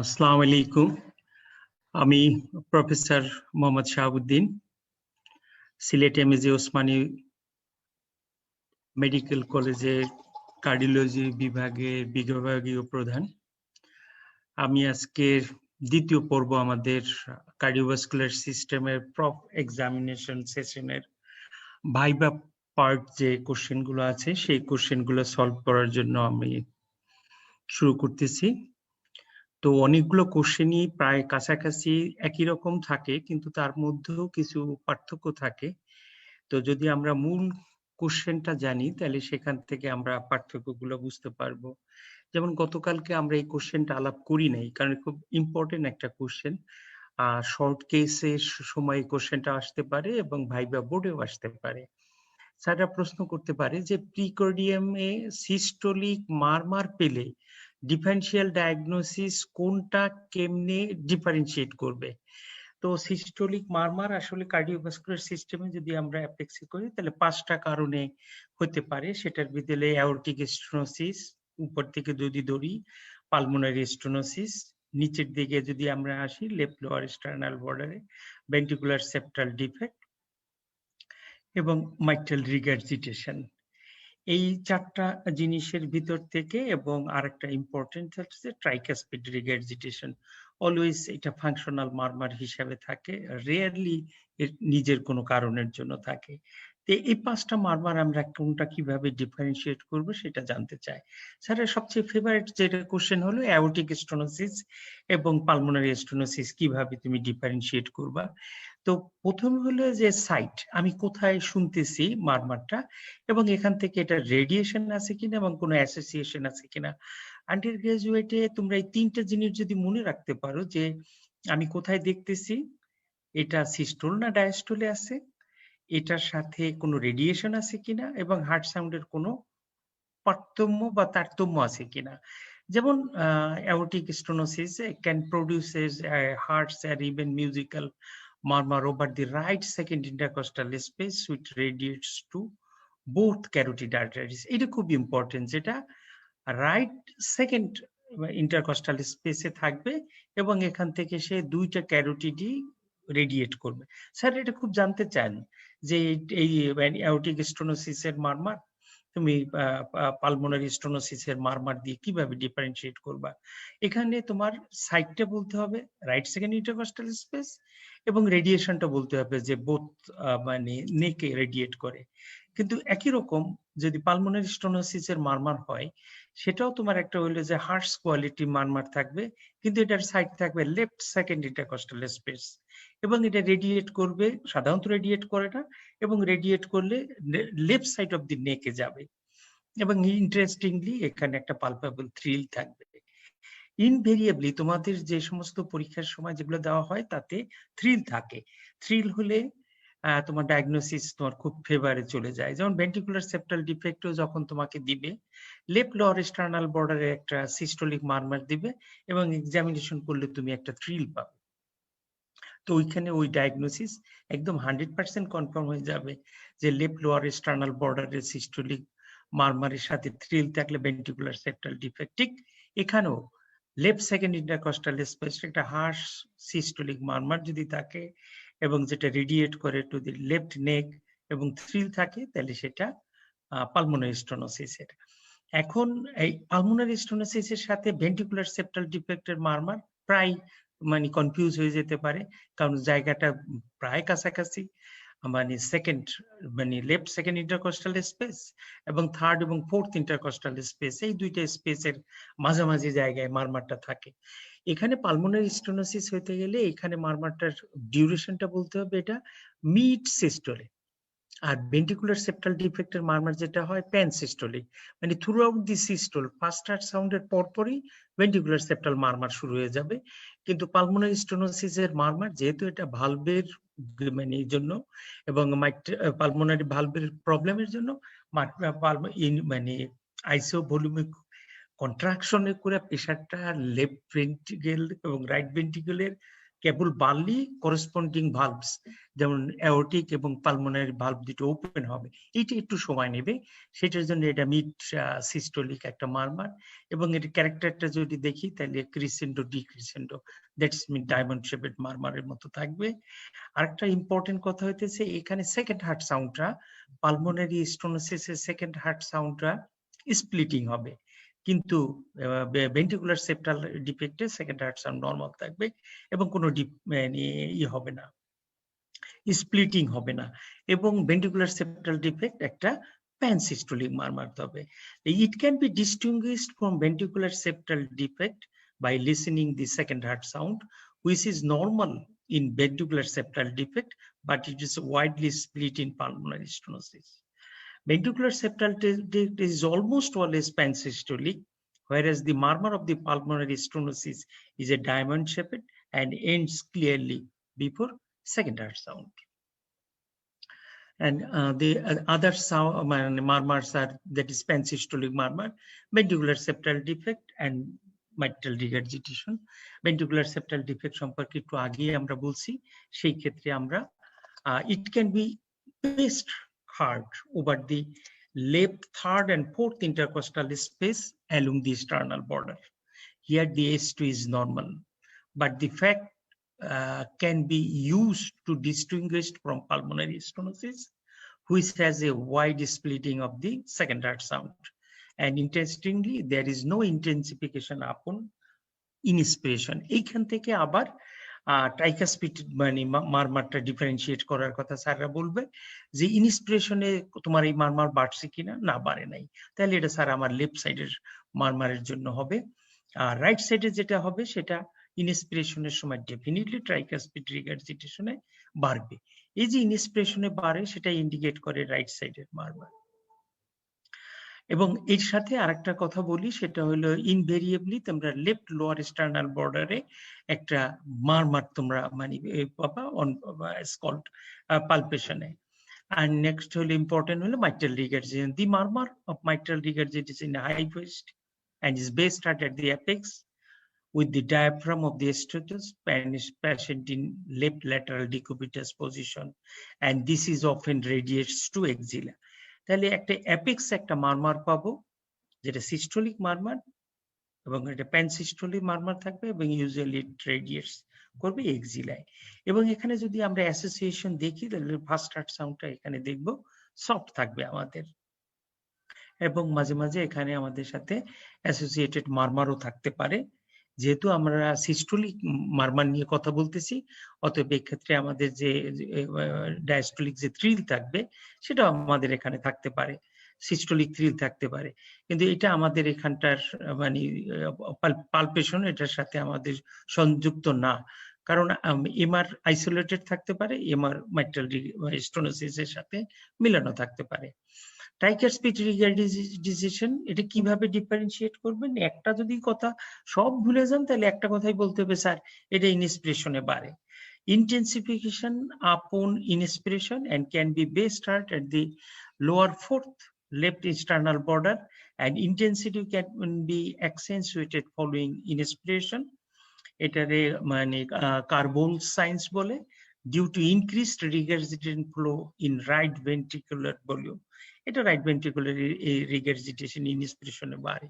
আসসালামু আলাইকুম। আমি professor Mohammad Shahabuddin, Sylhet MAG Osmani medical কলেজের কার্ডিওলজি বিভাগের বিভাগীয় প্রধান। আমি আজকের দ্বিতীয় পর্ব আমাদের কার্ডিওভাস্কুলার সিস্টেমের প্রপ এক্সামিনেশন সেশনের ভাইবা পার্ট যে কোশ্চেনগুলো আছে সেই কোশ্চেনগুলো সলভ করার জন্য আমি শুরু করতেছি। তো অনেকগুলো কোশ্চেনই প্রায় কাছাকাছি একই রকম থাকে, কিন্তু তার মধ্যেও কিছু পার্থক্য থাকে। তো যদি আমরা মূল কোশ্চেনটা জানি তাহলে সেখান থেকে আমরা পার্থক্যগুলো বুঝতে পারবো। যেমন গতকালকে আমরা এই কোশ্চেনটা আলাপ করি নাই, কারণ খুব ইম্পর্টেন্ট একটা কোশ্চেন। শর্ট কেসের সময় এই কোশ্চেনটা আসতে পারে এবং ভাইবা বোর্ডেও আসতে পারে। স্যাররা প্রশ্ন করতে পারে যে প্রিকার্ডিয়ামে সিস্টোলিক মারমার পেলে ডিফারেন্সিয়াল ডায়াগনোসিস কোনটা কেমনে ডিফারেন্সিয়েট করবে। তো সিস্টোলিক মারমার আসলে কার্ডিওভাস্কুলার সিস্টেমে যদি আমরা অ্যাপেক্সি করি তাহলে 5টা কারণে হতে পারে। সেটার ভিতরে অ্যাওর্টিক স্টেনোসিস উপর থেকে যদি ধরি, পালমোনারি স্টেনোসিস, নিচের দিকে যদি আমরা আসি লেফট লোয়ার স্টার্নাল বর্ডারে ভেন্ট্রিকুলার সেপ্টাল ডিফেক্ট এবং মাইট্রাল রিগার্জিটেশন। এই 4টা জিনিসের ভিতর থেকে, এবং আরেকটা ইম্পর্টেন্ট হচ্ছে ট্রাইকাসপিড রিগার্জিটেশন। অলওয়েজ এটা ফাংশনাল মারমার হিসাবে থাকে, রেয়ারলি এর নিজের কোনো কারণের জন্য থাকে। তো এই 5টা মারমার আমরা কোনটা কিভাবে ডিফারেন্সিয়েট করব সেটা জানতে চাই। স্যারের সবচেয়ে ফেভারিট যেটা কোশ্চেন হলো অ্যাওর্টিক স্টেনোসিস এবং পালমোনারি স্টেনোসিস কিভাবে তুমি ডিফারেন্সিয়েট করবা। তো প্রথম হলো যে সাইট, আমি কোথায় শুনতেছি মারমারটা এবং এখান থেকে এটা রেডিয়েশন আছে কিনা এবং কোনো অ্যাসোসিয়েশন আছে কিনা। আন্ডার গ্রাজুয়েটে তোমরা এই 3টে জিনিস যদি মনে রাখতে পারো যে আমি কোথায় দেখতেছি, এটা সিস্টোল না ডায়াস্টোলে আছে, এটার সাথে কোনো রেডিয়েশন আছে কিনা এবং হার্ট সাউন্ডের কোনো পারতম্য বা তারতম্য আছে কিনা। যেমন aortic stenosis can produces harsh or even musical murmur over the right second intercostal space which radiates to both carotid arteries. এটা খুব ইম্পর্টেন্ট, যেটা রাইট সেকেন্ড ইন্টারকস্টাল স্পেসে থাকবে এবং এখান থেকে সে 2টা ক্যারোটিডই রেডিয়েট করবে। স্যার এটা খুব জানতে চান যে এই অ্যাওর্টিক স্টেনোসিসের মারমার তুমি পালমোনারি স্টেনোসিসের মারমার দিয়ে কিভাবে ডিফারেন্সিয়েট করবা। এখানে তোমার সাইডটা বলতে হবে রাইট সেকেন্ড ইন্টারকস্টাল স্পেস এবং রেডিয়েশনটা বলতে হবে যে বোথ মানে নেকে রেডিয়েট করে। কিন্তু একই রকম যদি পালমোনারি স্টেনোসিসের মারমার হয়, সেটাও তোমার একটা হইলো যে হার্স কোয়ালিটি মারমার থাকবে, কিন্তু এটার সাইড থাকবে লেফট সেকেন্ড ইন্টারকস্টাল স্পেস এবং এটা রেডিয়েট করবে, সাধারণত রেডিয়েট করে না, এবং রেডিয়েট করলে লেফট সাইড অফ দি নেকে যাবে এবং ইন্টারেস্টিংলি এখানে একটা পালপেবল থ্রিল থাকবে। ইনভেরিয়েবলি তোমাদের যে সমস্ত পরীক্ষার সময় যেগুলো দেওয়া হয় তাতে থ্রিল থাকে। থ্রিল হলে তোমার ডায়াগনোসিস তোমার খুব ফেভারে চলে যায়। যেমন ভেন্ট্রিকুলার সেপ্টাল ডিফেক্টও যখন তোমাকে দিবে, লেফট লোয়ার স্টার্নাল বর্ডারে একটা সিস্টোলিক মারমার দিবে এবং এক্সামিনেশন করলে তুমি একটা থ্রিল পাবে। তো ওইখানে ওই ডায়াগনোসিস একদম 100% কনফার্ম হয়ে যাবে যে লেফট লোয়ার স্টার্নাল বর্ডারের সিস্টোলিক মারমারের সাথে থ্রিল থাকলে ভেন্ট্রিকুলার সেপ্টাল ডিফেক্ট। ঠিক এখানেও লেফট সেকেন্ড ইন্টারকস্টাল স্পেস একটা হার্শ সিস্টোলিক মারমার যদি থাকে এবং যেটা রেডিয়েট করে টু দি লেফট নেক এবং থ্রিল থাকে, তাহলে সেটা পালমোনারি স্টেনোসিসের। এখন এই পালমোনারি স্টেনোসিসের সাথে ভেন্ট্রিকুলার সেপ্টাল ডিফেক্টের মারমার প্রায় মানে কনফিউজ হয়ে যেতে পারে, কারণ জায়গাটা প্রায় কাছাকাছি। মানে সেকেন্ড মানে লেফট সেকেন্ড ইন্টারকস্টাল স্পেস এবং থার্ড এবং ফোর্থ ইন্টারকস্টাল স্পেস, এই 2টা স্পেসের মাঝামাঝি জায়গায় মারমারটা থাকে। এখানে পালমোনারি স্টেনোসিস হতে গেলে এখানে মারমারটার ডিউরেশনটা বলতে হবে এটা মিড সিস্টোলে, আর ভেন্ট্রিকুলার সেপ্টাল ডিফেক্টের মারমার যেটা হয় প্যান সিস্টোলিক, মানে through out the systole first heart সাউন্ডের পরপরই ভেন্ট্রিকুলার সেপ্টাল মারমার শুরু হয়ে যাবে। কিন্তু পালমোনারি স্টেনোসিসের মারমার যেহেতু এটা ভালভের মানে জন্য এবং পালমোনারি ভালভের প্রবলেমের জন্য মানে আইসো ভলিউমিক কন্ট্রাকশনে করে প্রেশারটা লেফট ভেন্ট্রিকেল এবং রাইট ভেন্ট্রিকেলের কেবল বাড়লে করেসপন্ডিং ভালভস যেমন অ্যাওর্টিক এবং পালমোনারি ভালভ দুটো ওপেন হবে, এইটা একটু সময় নেবে। সেটার জন্য এটা মিড সিস্টোলিক একটা মারমার, এবং এর ক্যারেক্টারটা যদি দেখি তাহলে crescendo decrescendo, that's mean diamond shaped মারমারের মতো থাকবে। আরেকটা ইম্পর্টেন্ট কথা হইতেছে এখানে সেকেন্ড হার্ট সাউন্ডটা, পালমোনারি স্টোনোসিসের সেকেন্ড হার্ট সাউন্ডটা স্প্লিটিং হবে, কিন্তু ভেন্ট্রিকুলার সেপ্টাল ডিফেক্টে সেকেন্ড হার্ট সাউন্ড নরমাল থাকবে এবং কোনো হবে না, স্প্লিটিং হবে না। এবং ভেন্ট্রিকুলার সেপ্টাল ডিফেক্ট একটা প্যানসিস্টোলিক মারমার হবে। It can be distinguished from ventricular septal defect by listening the second heart sound, which is normal in ventricular septal defect, but it is widely split in pulmonary stenosis. Ventricular septal defect is almost always pansystolic, whereas the murmur of the pulmonary stenosis is a diamond shaped and ends clearly before second heart sound. And the other sound murmurs are, that is pansystolic murmur, ventricular septal defect and mitral regurgitation. Ventricular septal defect সম্পর্কে একটু আগে আমরা বলছি, সেই ক্ষেত্রে আমরা it can be best heard over the left third and fourth intercostal space along the sternal border. Here the S2 is normal, but the fact can be used to distinguish from pulmonary stenosis, which has a wide splitting of the second heart sound. And interestingly, there is no intensification upon inspiration. এইখান থেকে আবার tricuspid মানে মারমারটা differentiate করার কথা স্যাররা বলবে যে ইনস্পিরেশনে তোমার এই মারমার বাড়ছে কিনা, না বাড়ে নাই, তাহলে এটা স্যার আমার লেফট সাইডের মারমারের জন্য হবে। আর রাইট সাইডে যেটা হবে সেটা ইনস্পিরেশনের সময় ডেফিনেটলি ট্রাইকাসপিড রিগারজিটেশনে বাড়বে। এই যে ইনস্পিরেশনে বাড়ে সেটা ইন্ডিকেট করে রাইট সাইডের মারমার। এবং এর সাথে আরেকটা কথা বলি, সেটা হলো ইনভেরিয়েবলি তোমরা লেফট লোয়ার স্টার্নাল বর্ডারে একটা মারমার তোমরা মানে পাবা অন কল্ড পালপেশনে। আর নেক্সট হলো ইম্পর্টেন্ট হলো mitral regurgitation. The murmur of mitral regurgitation in high voiced and is based at the apex with the diaphragm of the esophagus, patient in left lateral decubitus position, and this is often radiates to axilla. তাহলে একটা apex একটা মারমার পাবো যেটা systolic মারমার, এবং এটা প্যানসিস্টোলিক মারমার থাকবে এবং usually রেডিয়েটস করবে এক্সিলায়। এবং এখানে যদি আমরা অ্যাসোসিয়েশন দেখি তাহলে ফার্স্ট হার্ট সাউন্ডটা এখানে দেখবো সফট থাকবে আমাদের, এবং মাঝে মাঝে এখানে আমাদের সাথে অ্যাসোসিয়েটেড মারমারও থাকতে পারে। যেহেতু আমরা সিস্টোলিক মারমার নিয়ে কথা বলতেছি, অতএব এক্ষেত্রে আমাদের যে ডায়াস্টোলিক যে থ্রিল থাকবে সেটা আমাদের এখানে থাকতে পারে, সিস্টোলিক থ্রিল থাকতে পারে, কিন্তু এটা আমাদের এখানটার মানে পালপেশন এটার সাথে আমাদের সংযুক্ত না, কারণ এমআর আইসোলেটেড থাকতে পারে, এমআর মাইট্রাল স্টোনোসিসের সাথে মিলানো থাকতে পারে। ট্রাইকাসপিড রিগারজিটেশন এটা কিভাবে ডিফারেন্সিয়েট করবেন? একটা যদি কথা সব ভুলে যান তাহলে একটা কথাই বলতে হবে, স্যার এটা ইনস্পিরেশনে বাড়ে। ইন্টেন্সিফিকেশন আপন inspiration and can be best heard at the lower fourth left external border, and intensity can be accentuated following inspiration. এটারে মানে কার্বল সাইন্স বলে, due to increased regurgitation flow in right ventricular volume. এটা right ventricular রিগারজিটেশন ইনস্পিরেশনে বাড়ে।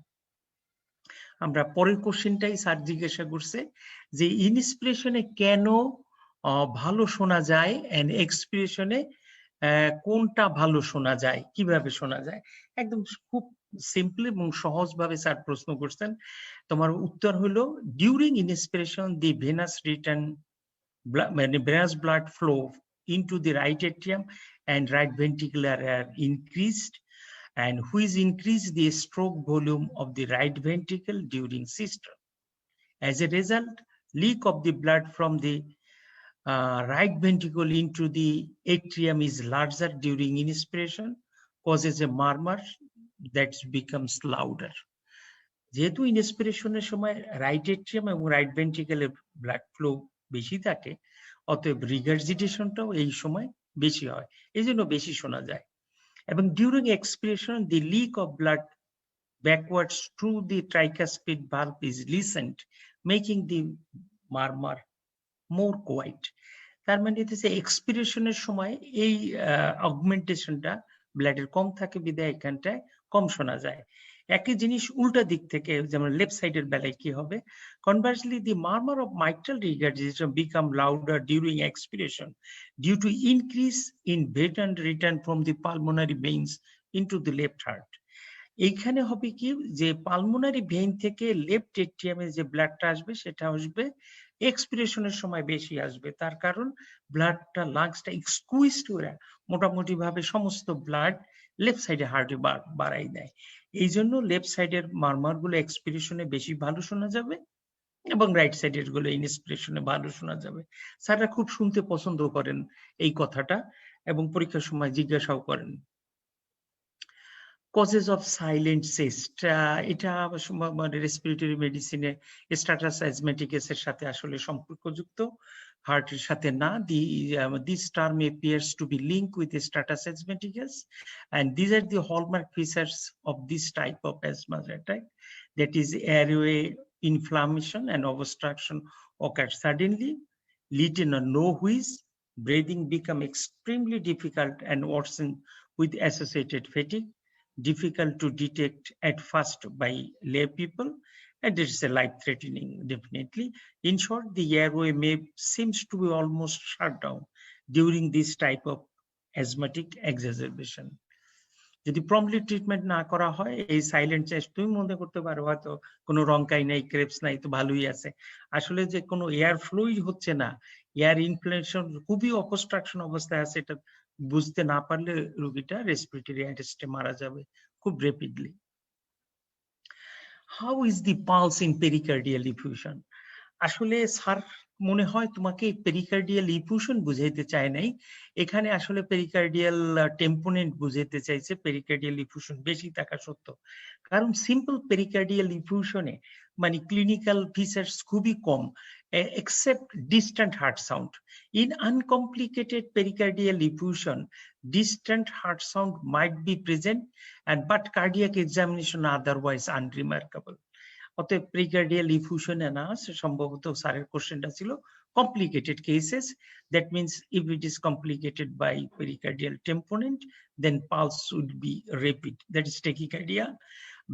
আমরা পরের কোশ্চেনটাই sir জিজ্ঞাসা করছে যে ইনস্পিরেশনে কেন ভালো শোনা যায় এন্ড এক্সপিরেশনে কোনটা ভালো শোনা যায়, কিভাবে শোনা যায়? একদম খুব সিম্পল এবং সহজভাবে স্যার প্রশ্ন করছেন। তোমার উত্তর হলো during inspiration the venous return মানে venous blood flow into the right atrium and right ventricular are increased, and which increase the stroke volume of the right ventricle during systole. As a result, leak of the blood from the right ventricle into the atrium is larger during inspiration, causes a murmur that becomes louder. যেহেতু ইনস্পিরেশনের সময় right atrium এবং right ভেন্ট্রিকেলের blood flow বেশি থাকে, অতএব রিগারজিটেশনটাও এই সময় বেশি হয়, এই জন্য বেশি শোনা যায়। এবং during expiration the leak of blood backwards through the tricuspid valve is lessened, making the murmur more quiet. তার মানে হচ্ছে এক্সপিরেশনের সময় এই অগমেন্টেশনটা ব্লাডের কম থাকে বিধায় এখানটায় কম শোনা যায়। একই জিনিস উল্টা দিক থেকে যেমন লেফট সাইডের বেলায় কি হবে, conversely the murmur of mitral regurgitation become louder during expiration due to increase in vein return from the pulmonary veins into the left heart. এইখানে হবে কি যে পালমোনারি ভেইন থেকে লেফট এট্রিয়ামে যে ব্লাডটা আসবে সেটা আসবে এক্সপিরেশনের সময় বেশি আসবে, তার কারণ ব্লাডটা লাংসটা স্কুইজ করে মোটামুটি ভাবে সমস্ত ব্লাড লেফট সাইডে হার্টে বাড়াই দেয়। এই জন্য লেফট সাইডের মারমার গুলো এক্সপিরেশনে বেশি ভালো শোনা যাবে এবং রাইট সাইডের গুলো ইনস্পিরেশনে ভালো শোনা যাবে। স্যাররা খুব শুনতে পছন্দ করেন এই কথাটা এবং পরীক্ষার সময় জিজ্ঞাসাও করেন। কজেস অফ সাইলেন্ট সিস্ট, এটা মানে রেসপিরেটরি মেডিসিনে স্ট্যাটাস অ্যাজমেটিকেসের সাথে আসলে সম্পর্কযুক্ত, হার্টের সাথে না। This term appears to be linked with status asthmaticus, and these are the hallmark features of this type of asthma attack, that is airway inflammation and obstruction occur suddenly, little or no wheeze, breathing become extremely difficult and worsen with associated fatigue, difficult to detect at first by lay people, and it is a life-threatening, definitely. In short, the airway may seems to be almost shut down during this type of asthmatic exacerbation. যদি promptly treatment না করা হয় এই silent chest, তুমি মনে করতে পারো হয়তো কোনো রংকাই নাই, ক্রেপস নাই, তো ভালোই আছে। আসলে যে কোনো এয়ার ফ্লোই হচ্ছে না, এয়ার ইনফ্লেশন খুবই অবস্ট্রাকশন অবস্থায় আছে, এটা বুঝতে না পারলে রোগীটা রেসপিরেটরি অ্যারেস্টে মারা যাবে খুব rapidly. How is the pulse in pericardial effusion? আসলে স্যার মনে হয় তোমাকে পেরিকার্ডিয়াল ইফিউশন বুঝাইতে চায় নাই, এখানে আসলে পেরিকার্ডিয়াল টেম্পোনেন্ট বুঝাইতে চাইছে। পেরিকার্ডিয়াল ইফিউশন বেশি থাকা সত্য, কারণ সিম্পল পেরিকার্ডিয়াল ইফিউশনে মানে ক্লিনিক্যাল ফিচার্স খুবই কম, except distant heart sound. In uncomplicated pericardial effusion, distant heart sound might be present, and but cardiac examination otherwise unremarkable. অতএব পেরিকার্ডিয়াল ইফিউশনে না, সম্ভবত স্যারের কোশ্চেনটা ছিল complicated cases. That means if it is complicated by pericardial tamponade, then pulse would be rapid, that is tachycardia.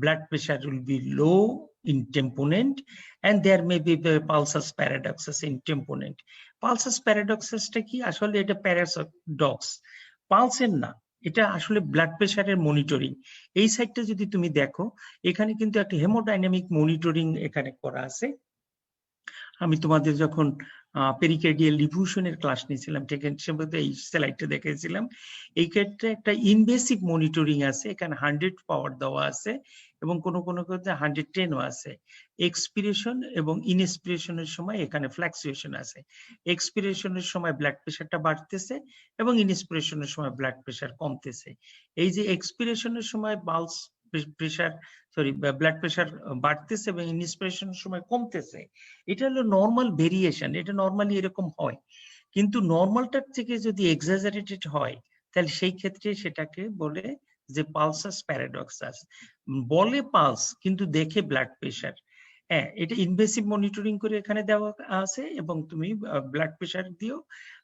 Blood pressure will be low in tamponade, and there may be the pulsus paradoxus in tamponade. Pulsus paradoxus টা কি? আসলে এটা paradox, পালসের না, এটা আসলে blood প্রেশারের monitoring. এই সাইডটা যদি তুমি দেখো, এখানে কিন্তু একটা হেমোডাইনামিক মনিটরিং এখানে করা আছে। আমি তোমাদের যখন পেরিকার্ডিয়াল ইফিউশনের ক্লাস নিয়েছিলাম ঠিক সম্ভবত এই স্লাইডটা দেখিয়েছিলাম। এই ক্ষেত্রে একটা ইনভেসিভ মনিটরিং আছে, এখানে 100 পাওয়ার দেওয়া আছে এবং কোনো কোনো ক্ষেত্রে 110ও আছে। এক্সপিরেশন এবং ইনস্পিরেশনের সময় এখানে ফ্লাকচুয়েশন আছে। এক্সপিরেশনের সময় ব্লাড প্রেশারটা বাড়তেছে এবং ইনস্পিরেশনের সময় ব্লাড প্রেশার কমতেছে। এই যে এক্সপিরেশনের সময় পালস প্রেশার ব্লাড প্রেশার বাড়তেছে এবং ইনস্পিরেশনের সময় কমতেছে, এটা হলো নর্মাল ভেরিয়েশন, এটা নর্মালি এরকম হয়। কিন্তু নর্মালটার থেকে যদি এক্সাজারেটেড হয় তাহলে সেই ক্ষেত্রে সেটাকে বলে যে পালসাস প্যারাডক্সাস। বলে পালস কিন্তু দেখে ব্লাড প্রেশার। হ্যাঁ, এটা ইনভেসিভ মনিটরিং করে এখানে দেওয়া আছে এবং তুমি ব্লাড প্রেশার দিও,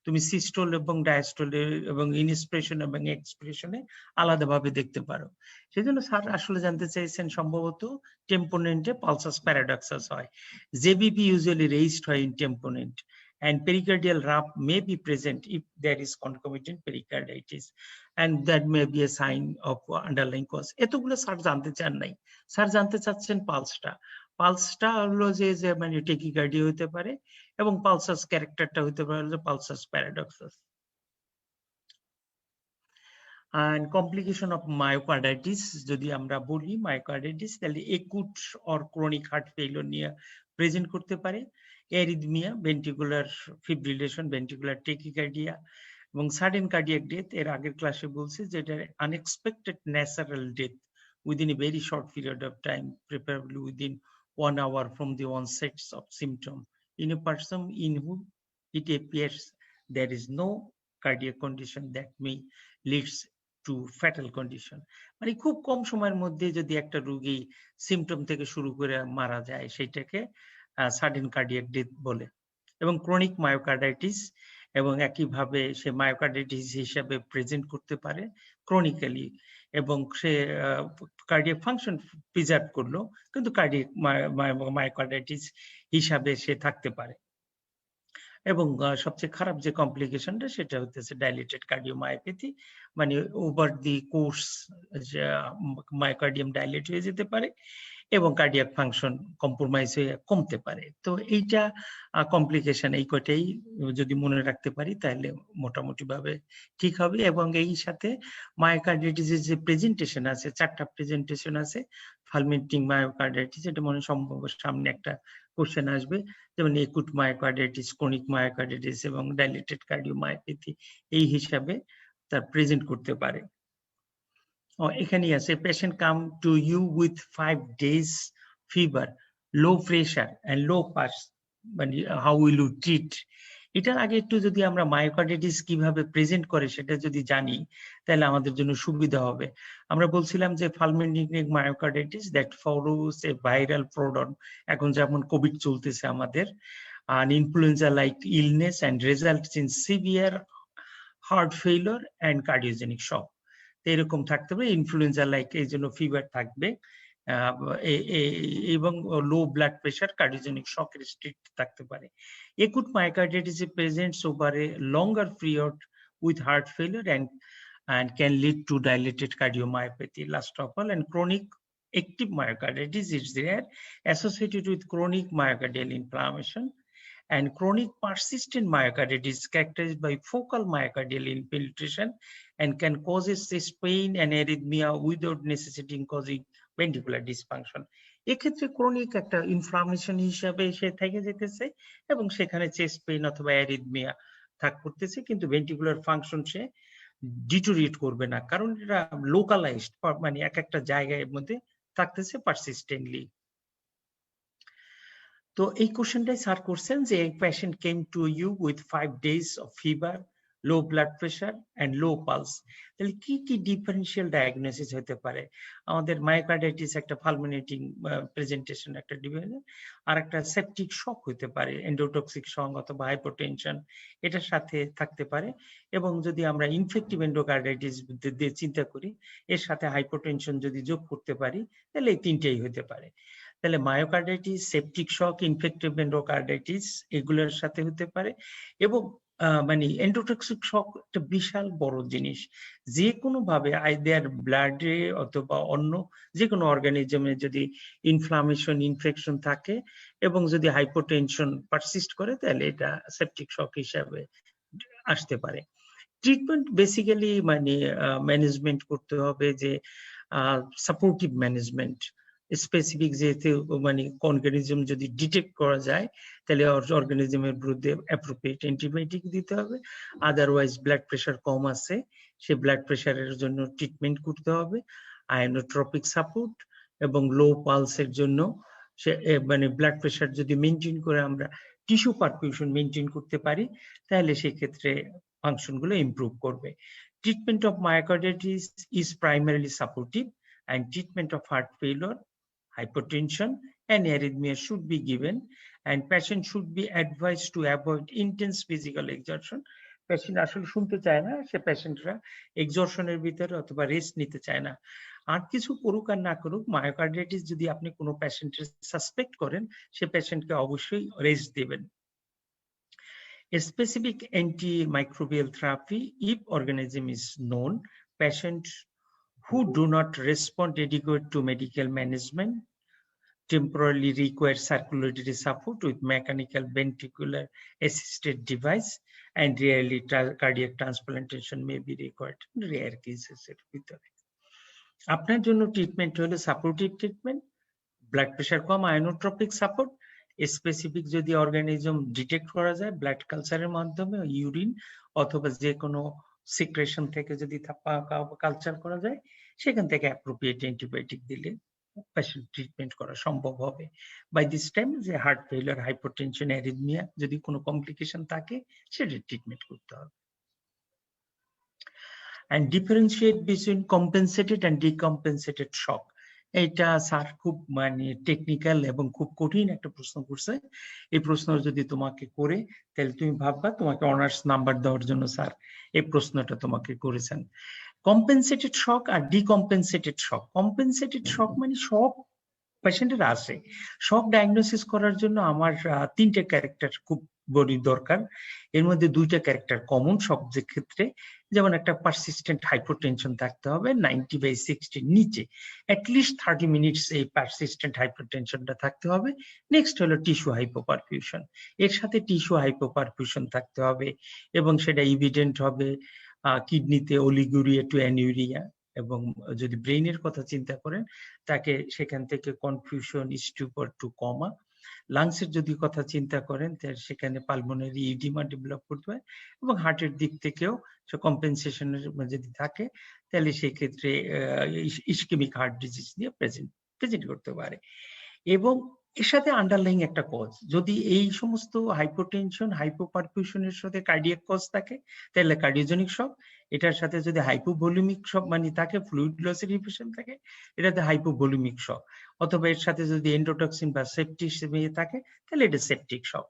তুমি সিস্টোল এবং ডায়াস্টোলে এবং ইনস্পিরেশন এবং এক্সপিরেশনে আলাদাভাবে দেখতে পারো। সেজন্য স্যার আসলে জানতে চাইছেন সম্ভবত টেম্পোনেন্টে পালসাস প্যারাডক্সাস হয়। জেবিপি ইউজুয়ালি রেইজড হয় in টেম্পোনেন্ট, and pericardial rump may be present if there is concomitant pericarditis, and that may be a sign of underlying cause. এতগুলো স্যার জানতে চান নাই, স্যার জানতে চাচ্ছেন পালসটা। পালসটা হলো যে মানে টেকিকার্ডিয়া হতে পারে এবং পালসাস ক্যারেক্টারটা হতে পারে pulsus paradoxus. And complication of myocarditis, যদি আমরা বলি myocarditis তাহলে acute or chronic heart failure নিয়ে প্রেজেন্ট করতে পারে। Arrhythmia, ventricular fibrillation, ventricular tachycardia এবং সাডেন কার্ডিয়াক ডেথ। এর আগের ক্লাসে বলছি যে এটা unexpected natural death within a very short period of time, preferably within 1 hour from the onset of symptom, in a person in whom it appears there is no cardiac condition that may leads to fatal condition. মানে খুব কম সময়ের মধ্যে যদি একটা রোগী symptom থেকে শুরু করে মারা যায় সেটাকে সাডেন কার্ডিয়াক ডেথ বলে। এবং ক্রনিক মায়োকার্ডাইটিস, এবং একইভাবে সে মায়োকার্ডাইটিস হিসাবে প্রেজেন্ট করতে পারে ক্রনিক্যালি, এবং সে কার্ডিয়াক ফাংশন প্রিজার্ভ করলো কিন্তু কার্ডিয়াক মায়োকার্ডাইটিস হিসাবে সে থাকতে পারে। এবং সবচেয়ে খারাপ যে কমপ্লিকেশনটা সেটা হচ্ছে ডাইলেটেড কার্ডিওমায়োপ্যাথি, মানে over the course myocardium dilate হয়ে যেতে পারে এবং কার্ডিয়াক ফাংশন কম্প্রোমাইজ হয়ে কমতে পারে। তো এইটা কমপ্লিকেশন, এই কয়টাই যদি মনে রাখতে পারি তাহলে মোটামুটি ভাবে ঠিক হবে। এবং এই সাথে মায়োকার্ডাইটিসের যে প্রেজেন্টেশন আছে, 4টা প্রেজেন্টেশন আছে ফালমেন্টিং মায়োকার্ডাইটিস, এটা মনে সম্ভব সামনে একটা কোশ্চেন আসবে, যেমন একুট মায়োকার্ডাইটিস, ক্রনিক মায়োকার্ডাইটিস এবং ডাইলেটেড কার্ডিওমায়োপ্যাথি এই হিসাবে তার প্রেজেন্ট করতে পারে। এখানেই আছে, patient come to you with 5 days fever, low pressure and low pulse, মানে হাউ উইল ইউ ট্রিট? এটার আগে একটু যদি আমরা মায়োকার্ডাইটিস কিভাবে প্রেজেন্ট করে সেটা যদি জানি তাহলে আমাদের জন্য সুবিধা হবে। আমরা বলছিলাম যে fulminating myocarditis that follows a viral prodrome, এখন যেমন কোভিড চলতেছে আমাদের, an influenza like illness and results in severe heart failure and cardiogenic shock. এরকম থাকতে হবে, ইনফ্লুয়েঞ্জা লাইক, এই জন্য ফিভার থাকবে এবং লো ব্লাড প্রেশার, কার্ডিওজেনিক শকের স্টেট থাকতে পারে। Acute myocarditis presents over a longer period with heart failure and can lead to dilated cardiomyopathy last of all, and chronic active myocarditis is there associated with chronic myocardial inflammation, and chronic persistent myocarditis characterized by focal myocardial infiltration and can cause chest pain and arrhythmia without necessitating causing ventricular dysfunction. এক্ষেত্রে chronic একটা inflammation হিসাবে সে থেকে যেতেছে এবং সেখানে chest pain অথবা arrhythmia থাক করতেছে, কিন্তু ভেন্ট্রিকুলার ফাংশন সে ডিটোরিয়েট করবে না, কারণ এটা লোকালাইজড, মানে এক একটা জায়গার মধ্যে থাকতেছে পারসিস্টেন্টলি। তো এই কোশ্চেনটাই স্যার করছেন যে patient came to you with 5 days of fever, low blood pressure and low pulse, তাহলে কি কি ডিফারেন্সিয়াল ডায়াগনোসিস হতে পারে? আমাদের মায়োকার্ডাইটিস একটা ফালমিনেটিং প্রেজেন্টেশন, একটা ডিভিশন, আর একটা সেপটিক শক হতে পারে, এন্ডোটক্সিক শক অথবা হাইপোটেনশন এটার সাথে থাকতে পারে। এবং যদি আমরা ইনফেক্টিভ এন্ডোকার্ডাইটিস দিয়ে চিন্তা করি, এর সাথে হাইপোটেনশন যদি যোগ করতে পারি তাহলে এই তিনটেই হতে পারে। তাহলে myocarditis, septic shock, infective endocarditis এগুলোর সাথে হতে পারে। এবং মানে এন্ডোটক্সিক শক একটা বিশাল বড় জিনিস, যে কোনো ভাবে আইদার ব্লাডে অথবা অন্য যে কোনো অর্গানিজমে যদি ইনফ্লামেশন, ইনফেকশন থাকে এবং যদি হাইপোটেনশন পারসিস্ট করে তাহলে এটা সেপটিক শক হিসাবে আসতে পারে। ট্রিটমেন্ট বেসিক্যালি মানে ম্যানেজমেন্ট করতে হবে, যে সাপোর্টিভ ম্যানেজমেন্ট, স্পেসিফিক যেহেতু মানে অর্গানিজম যদি ডিটেক্ট করা যায় তাহলে অর্গানিজমের বিরুদ্ধে অ্যাপ্রোপ্রিয়েট অ্যান্টিবায়োটিক দিতে হবে। আদারওয়াইজ ব্লাড প্রেশার কম আছে, সে ব্লাড প্রেশারের জন্য ট্রিটমেন্ট করতে হবে, আয়োনোট্রপিক সাপোর্ট, এবং লো পালসের জন্য সে মানে ব্লাড প্রেশার যদি মেনটেন করে আমরা টিস্যু পারফিউশন মেনটেন করতে পারি তাহলে সেক্ষেত্রে ফাংশনগুলো ইমপ্রুভ করবে। Treatment of myocarditis is primarily supportive, and treatment of heart failure, hypertension and arrhythmia should be given, and patient should be advised to avoid intense physical exertion. Patient আসলে শুনতে চায় না, সে পেশেন্টরা এক্সরশনের ভিতরে অথবা রেস্ট নিতে চায় না। আর কিছু করুক আর না করুক, মায়োকার্ডাইটিস যদি আপনি কোনো পেশেন্টের সাসপেক্ট করেন সে পেশেন্টকে অবশ্যই রেস্ট দেবেন। A specific antimicrobial therapy, if organism is known, patients who do not respond adequate to medical management temporarily require circulatory support with mechanical ventricular assisted device, and rarely cardiac transplantation may be required, rare cases এর ভিতরে। আপনার জন্য treatment হলো supportive treatment, blood pressure কম, আয়োনোট্রপিক support, specific যদি organism detect করা যায় blood কালচারের মাধ্যমে, ইউরিন অথবা যে কোনো সিক্রেশন থেকে যদি কালচার করা যায় সেখান থেকে অ্যাপ্রোপ্রিয়েট অ্যান্টিবায়োটিক দিলে পেশেন্ট ট্রিটমেন্ট করা সম্ভব হবে। বাই দিস টাইম যে হার্ট ফেলিয়ার, হাইপারটেনশন, অ্যারিথমিয়া যদি কোনো কমপ্লিকেশন থাকে সেটা ট্রিটমেন্ট করতে হবে। And differentiate between compensated and decompensated shock. এটা স্যার খুব মানে টেকনিক্যাল এবং খুব কঠিন একটা প্রশ্ন করছে। এই প্রশ্ন যদি তোমাকে করে তাহলে তুমি ভাববা তোমাকে অনার্স নাম্বার দেওয়ার জন্য স্যার এই প্রশ্নটা তোমাকে করেছেন। কম্পেনসেটেড শক আর ডিকম্পেনসেটেড শক। কম্পেনসেটেড শক মানে সব পেশেন্টের আসে। শক ডায়াগনোসিস করার জন্য আমার 3টে ক্যারেক্টার খুব বড়ি দরকার। এর মধ্যে 2টা ক্যারেক্টার কমন সব ক্ষেত্রে। যেমন একটা পারসিস্টেন্ট হাইপোটেনশন থাকতে হবে 90/60 নিচে, অ্যাটলিস্ট 30 মিনিটস এই পারসিস্টেন্ট হাইপোটেনশনটা থাকতে হবে। নেক্সট হলো টিস্যু হাইপোপারফিউশন, এর সাথে টিস্যু হাইপোপারফিউশন থাকতে হবে এবং সেটা ইভিডেন্ট হবে কিডনিতে অলিগুরিয়া টু অ্যানিউরিয়া, এবং যদি ব্রেইনের কথা চিন্তা করেন তাকে সেখান থেকে কনফিউশন, স্টুপার টু কমা। লাংসের যদি কথা চিন্তা করেন তাহলে সেখানে পালমোনারি ইডিমা ডেভেলপ করতে হয়, এবং হার্টের দিক থেকেও কম্পেনসেশনের যদি থাকে তাহলে সেই ক্ষেত্রে ইসকেমিক হার্ট ডিজিজ নিয়ে প্রেজেন্ট করতে পারে। এবং এর সাথে আন্ডারলাইং একটা কজ, যদি এই সমস্ত হাইপোটেনশন হাইপোপারফিউশনের সাথে কার্ডিয়াক কজ থাকে তাহলে কার্ডিওজেনিক শক। এটার সাথে যদি হাইপোভলিউমিক শক মানে থাকে, ফ্লুইড লসের ইনফেকশন থাকে, এটাতে হাইপোভলিউমিক শক। অথবা এর সাথে যদি এন্ডোটক্সিন বা সেপটিক থাকে তাহলে এটা সেপটিক শক।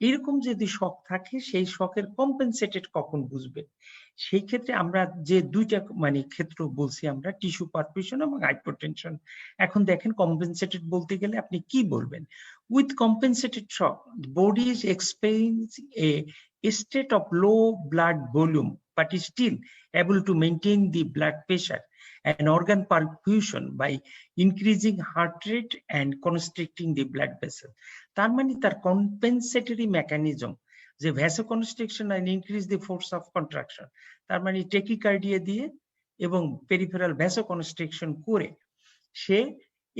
এরকম যদি শক থাকে সেই শকের কম্পেনসেটেড কখন বুঝবে, সেই ক্ষেত্রে আমরা যে 2টা মানে ক্ষেত্র বলছি আমরা, টিস্যু পারফিউশন এবং হাইপোটেনশন। এখন দেখেন কম্পেনসেটেড বলতে গেলে আপনি কি বলবেন? With compensated shock body is experiencing a state of low blood volume but is still able to maintain the blood pressure and organ perfusion by increasing heart rate and constricting the blood vessel. তার মানে তার compensatory mechanism যে vasoconstriction and increase the force of contraction, তার মানে tachycardia দিয়ে এবং peripheral vasoconstriction করে সে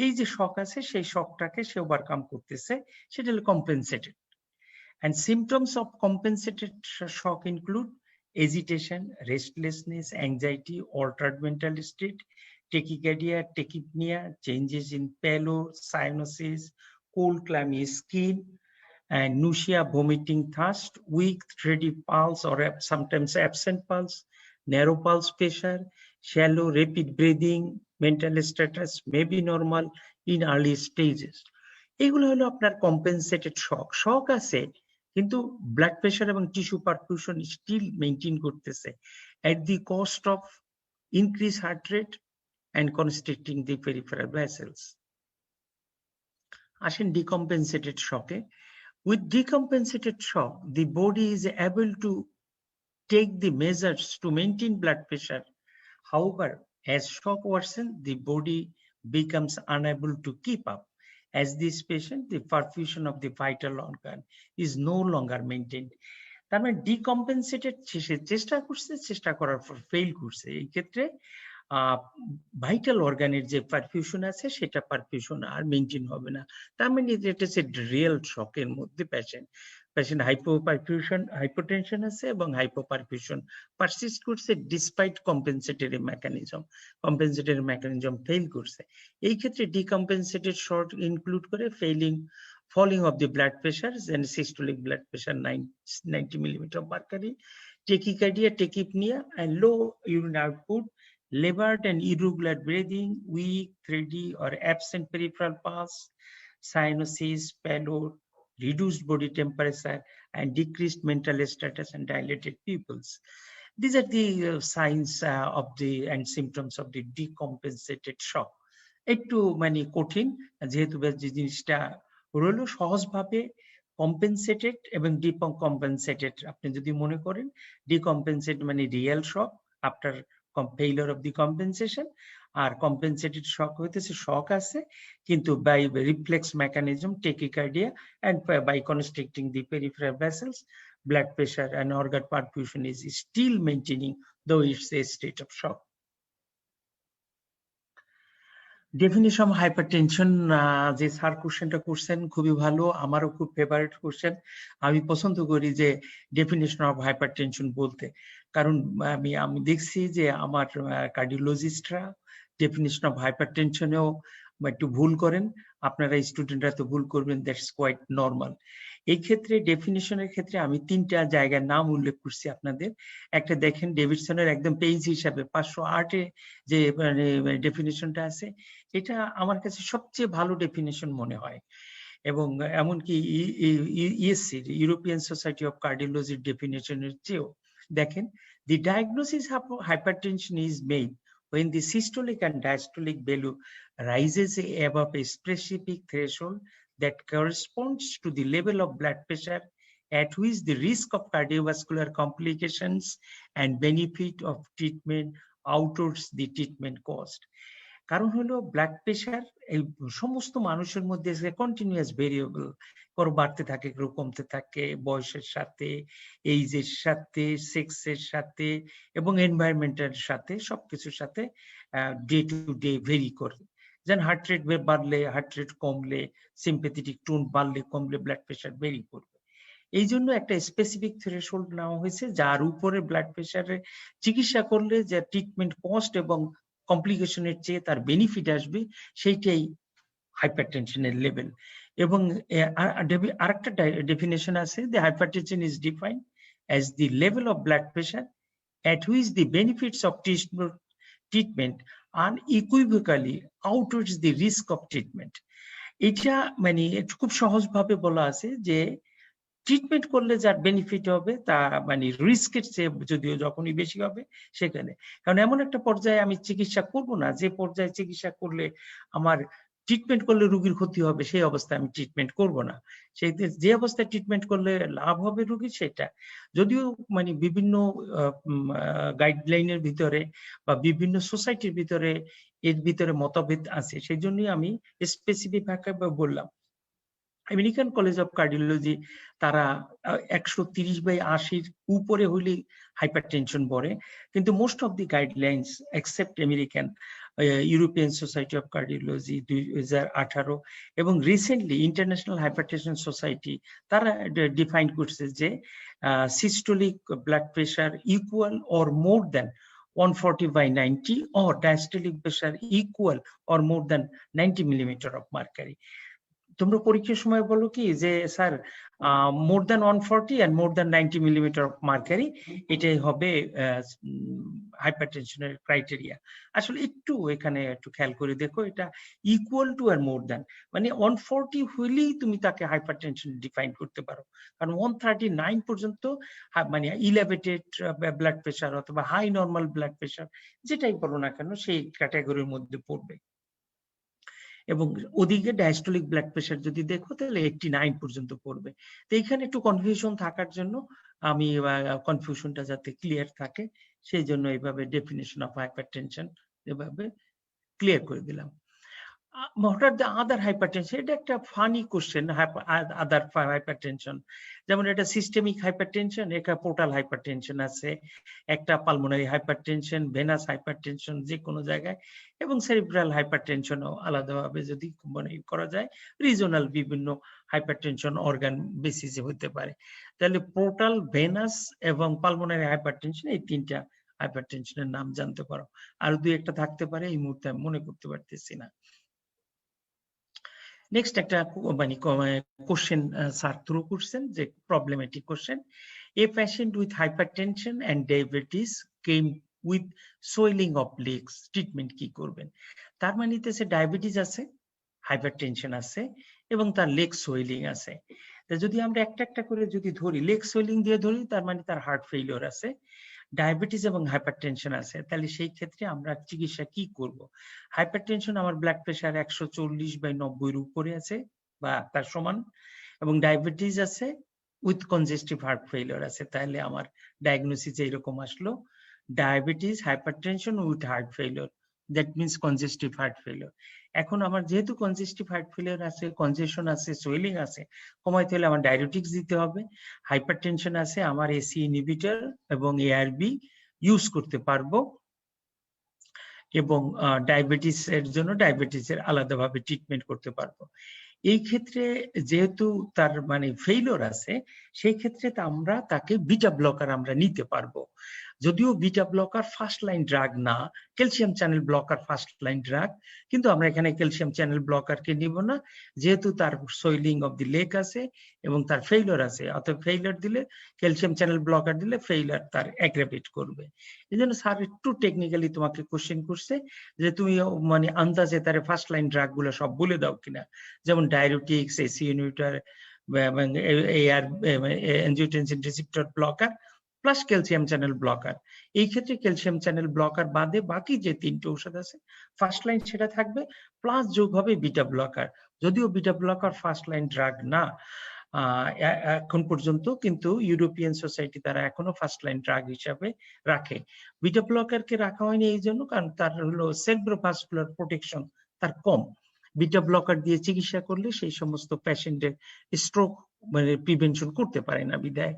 এই যে শক আছে সেই শকটাকে সে ওভারকাম করতেছে, সেটা হলো compensated. And symptoms of compensated shock include agitation, restlessness, anxiety, altered mental state, tachycardia, tachypnea, changes in pallor, cyanosis, cold clammy skin, and nausea, vomiting, thirst, weak, thready pulse or sometimes absent pulse, narrow pulse pressure, shallow, rapid breathing, mental status may be normal in early stages. এগুলো হলো আপনার compensated শক। Shock আছে কিন্তু blood pressure এবং tissue perfusion still maintain করতেছে at the cost of increase heart rate and constricting the peripheral vessels. আসেন decompensated শকে। With decompensated shock the body is able to take the measures to maintain blood pressure. However, as shock worsens, the body becomes unable to keep up. As this patient, the perfusion of the vital organ is no longer maintained. তার মানে decompensated চেষ্টা করছে, চেষ্টা করার পর fail করছে। এই ক্ষেত্রে ভাইটাল অর্গানের যে পারফিউশন আছে সেটা পারফিউশন আর মেনটেন হবে না। তার মানে এটা হচ্ছে রিয়েল শকের মধ্যে পেশেন্ট হাইপোটেনশন আছে এবং হাইপোপারফিউশন পারসিস্ট করছে ডিসপাইট কম্পেনসেটরি মেকানিজম ফেল করছে। এই ক্ষেত্রে ডিকম্পেনসেটেড শক ইনক্লুড করে falling of the blood pressure and systolic blood pressure 90 millimeter of mercury, tachycardia, tachypnea and low urine output, labored and irregular breathing, weak, thready or absent peripheral pulse, cyanosis, pallor, reduced body temperature and decreased mental status and dilated pupils. These are the signs of the and symptoms of the decompensated shock. একটু মানে কঠিন, যেহেতু জিনিসটা রইল সহজভাবে compensated এবং decompensated. আপনি যদি মনে করেন ডিকম্পেনসেট মানে real shock after failure of the compensation, আর কম্পেনসেটেড শক হইতেছে শক আছে কিন্তু by reflex mechanism tachycardia and by constricting the peripheral vessels, blood pressure and organ perfusion is still maintaining though it's a state of shock. Definition of hypertension, যে sir কোশ্চেনটা করছেন খুবই ভালো, আমারও খুব ফেভারিট কোশ্চেন। আমি পছন্দ করি যে ডেফিনিশন অফ হাইপারটেনশন বলতে, কারণ আমি দেখছি যে আমার কার্ডিওলজিস্টরা ডেফিনিশন অফ হাইপারটেনশনেও একটু ভুল করেন। আপনারা স্টুডেন্টরা তো ভুল করবেন, দ্যাটস কোয়াইট নর্মাল। এই ক্ষেত্রে ডেফিনিশনের ক্ষেত্রে আমি 3টা জায়গার নাম উল্লেখ করছি আপনাদের। একটা দেখেন ডেভিডসনের একদম পেজ হিসাবে 508-এ যে ডেফিনিশনটা আছে এটা আমার কাছে সবচেয়ে ভালো ডেফিনেশন মনে হয়, এবং এমনকি ইএসসি ইউরোপিয়ান সোসাইটি অফ কার্ডিওলজির ডেফিনেশনের চেয়েও দেখেন, the diagnosis of hypertension is made when the systolic and diastolic value rises above a specific threshold that corresponds to the level of blood pressure at which the risk of cardiovascular complications and benefit of treatment outweighs the treatment cost. কারণ হলো blood pressure এই সমস্ত মানুষের মধ্যে continuous variable, কারো বাড়তে থাকে, কারো কমতে থাকে, বয়সের সাথে, এইজের সাথে, সেক্সের সাথে এবং এনভায়রনমেন্টের সাথে, সবকিছুর সাথে ডে টু ডে ভেরি করে। যেন হার্ট রেট বাড়লে, হার্ট রেট কমলে, সিম্প্যাথেটিক টোন বাড়লে কমলে ব্লাড প্রেশার ভেরি করবে। এই জন্য একটা স্পেসিফিক থ্রেশহোল্ড নেওয়া হয়েছে, যার উপরে ব্লাড প্রেশারে চিকিৎসা করলে যে ট্রিটমেন্ট কস্ট এবং কমপ্লিকেশনের চেয়ে তার বেনিফিট আসবে, সেইটাই হাইপারটেনশনের লেভেল। এবং আরেকটা ডেফিনেশন আছে, the hypertension is defined as the level of blood pressure at which the benefits of treatment unequivocally outweighs the risk of treatment. এটা মানে খুব সহজভাবে বলা আছে যে ট্রিটমেন্ট করলে যার বেনিফিট হবে তা মানে রিস্কের চেয়ে যদিও যখনই বেশি হবে সেখানে। কারণ এমন একটা পর্যায়ে আমি চিকিৎসা করব না যে পর্যায়ে চিকিৎসা করলে আমার ট্রিটমেন্ট করলে রোগীর ক্ষতি হবে, সেই অবস্থায় আমি ট্রিটমেন্ট করব না। সেই যে অবস্থায় ট্রিটমেন্ট করলে লাভ হবে রোগীর, সেটা যদিও মানে বিভিন্ন গাইডলাইনের ভিতরে বা বিভিন্ন সোসাইটির ভিতরে এর ভিতরে মতভেদ আছে, সেই জন্যই আমি স্পেসিফিক ভাবে বললাম। আমেরিকান কলেজ অফ কার্ডিওলজি তারা 130/80 উপরে হইলে হাইপারটেনশন বলে, কিন্তু most of the guidelines except American European society of cardiology 2018 এবং রিসেন্টলি ইন্টারন্যাশনাল হাইপারটেনশন সোসাইটি তারা ডিফাইন করছে যে systolic blood pressure equal or more than 140/90 or diastolic pressure equal or more than 90 millimeter of mercury. তোমরা পরীক্ষার সময় বলো কি যে sir more than 140 and more than 90 millimeter of mercury, এটাই হবে হাইপারটেনশনের ক্রাইটেরিয়া। আসলে একটু এখানে একটু খেয়াল করে দেখো, এটা equal to or more than মানে 140 হইলেই তুমি তাকে হাইপারটেনশন ডিফাইন করতে পারো, কারণ 139 পর্যন্ত মানে ইলেভেটেড ব্লাড প্রেশার অথবা হাই নর্মাল ব্লাড প্রেশার যেটাই বলো না কেন সেই ক্যাটাগরির মধ্যে পড়বে। এবং ওদিকে ডায়াস্টোলিক ব্লাড প্রেশার যদি দেখো তাহলে 89 পর্যন্ত পড়বে। তো এখানে একটু কনফিউশন থাকার জন্য আমি কনফিউশনটা যাতে ক্লিয়ার থাকে সেই জন্য এইভাবে ডেফিনেশন অফ হাইপারটেনশন এভাবে ক্লিয়ার করে দিলাম। What are the other hypertension? এটা একটা ফানি কোশ্চেন, আদার হাইপারটেনশন। যেমন এটা সিস্টেমিক হাইপারটেনশন, একটা পোর্টাল হাইপারটেনশন আছে, একটা পালমোনারি হাইপারটেনশন, ভেনাস হাইপারটেনশন যে কোনো জায়গায়, এবং সেরিব্রাল হাইপারটেনশনও আলাদাভাবে যদি মনে করা যায় রিজনাল বিভিন্ন হাইপারটেনশন অর্গান বেসিসে হতে পারে। তাহলে পোর্টাল, ভেনাস এবং পালমোনারি হাইপারটেনশন এই তিনটা হাইপারটেনশনের নাম জানতে পারো। আর দুই একটা থাকতে পারে, এই মুহূর্তে আমি মনে করতে পারতেছি না। নেক্সট একটা মানে কোশ্চেন স্যার থ্রু করছেন যে problematic question, a patient with hypertension and diabetes came with swelling of legs, treatment কি করবেন? তার মানে হচ্ছে ডায়াবেটিস আছে, হাইপারটেনশন আছে এবং তার লেগ সোয়েলিং আছে। যদি আমরা একটা একটা করে যদি ধরি, লেগ সোয়েলিং দিয়ে ধরি তার মানে তার হার্ট ফেইলিওর আছে, ডায়াবেটিস এবং হাইপারটেনশন আছে, তাহলে সেই ক্ষেত্রে আমরা চিকিৎসা কি করব? হাইপারটেনশন আমার ব্লাড প্রেশার 140/90 এর উপরে আছে বা তার সমান, এবং ডায়াবেটিস আছে উইথ কনজেস্টিভ হার্ট ফেইলিওর আছে, তাহলে আমার ডায়াগনোসিস এরকম আসলো diabetes, hypertension with heart failure, that means congestive heart failure. এখন আমার যেহেতু কনজেস্টিভ হার্ট ফেইলিওর আছে, কনজেশন আছে, সোয়েলিং আছে, কমাইতে হলে আমার ডায়ুরেটিক্স দিতে হবে। হাইপারটেনশন আছে, আমার এসি ইনহিবিটর এবং এআরবি ইউজ করতে পারবো, এবং ডায়াবেটিস এর জন্য ডায়াবেটিসের আলাদাভাবে ট্রিটমেন্ট করতে পারবো। এই ক্ষেত্রে যেহেতু তার মানে ফেইলিওর আছে, সেই ক্ষেত্রে আমরা তাকে বিটা ব্লকার আমরা নিতে পারবো। যদিও beta blocker first line drug না, calcium channel blocker first line drug, কিন্তু আমরা এখানে ক্যালসিয়াম চ্যানেল ব্লকারকে নিব না, যেহেতু তার সোয়েলিং অফ দি লেগ আছে এবং তার ফেইলিওর আছে। অর্থাৎ ফেইলিওর দিলে, ক্যালসিয়াম চ্যানেল ব্লকার দিলে ফেইলিওর তার অ্যাগ্রাভেট করবে। এই জন্য স্যার একটু টেকনিক্যালি তোমাকে কোশ্চেন করছে যে তুমি মানে আন্দাজে তার ফার্স্ট লাইন ড্রাগ গুলো সব বলে দাও কিনা, যেমন ডায়ুরেটিক্স, এসি ইনহিবিটর এবং angiotensin receptor blocker plus calcium channel blocker. এই ক্ষেত্রে ক্যালসিয়াম চ্যানেল ব্লকার বাদে বাকি যে 3টে ওষুধ আছে ফার্স্ট লাইন সেটা থাকবে, প্লাস যোগ হবে বিটা ব্লকার। যদিও beta blocker first line drug না এখন পর্যন্ত, কিন্তু ইউরোপিয়ান সোসাইটি তারা এখনো ফার্স্ট লাইন ড্রাগ হিসাবে রাখে। বিটা ব্লকারকে রাখা হয়নি এই জন্য কারণ তার হলো সেরিব্রোভাস্কুলার প্রোটেকশন তার কম। বিটা ব্লকার দিয়ে চিকিৎসা করলে সেই সমস্ত পেশেন্টের স্ট্রোক মানে প্রিভেনশন করতে পারে না, বিধায়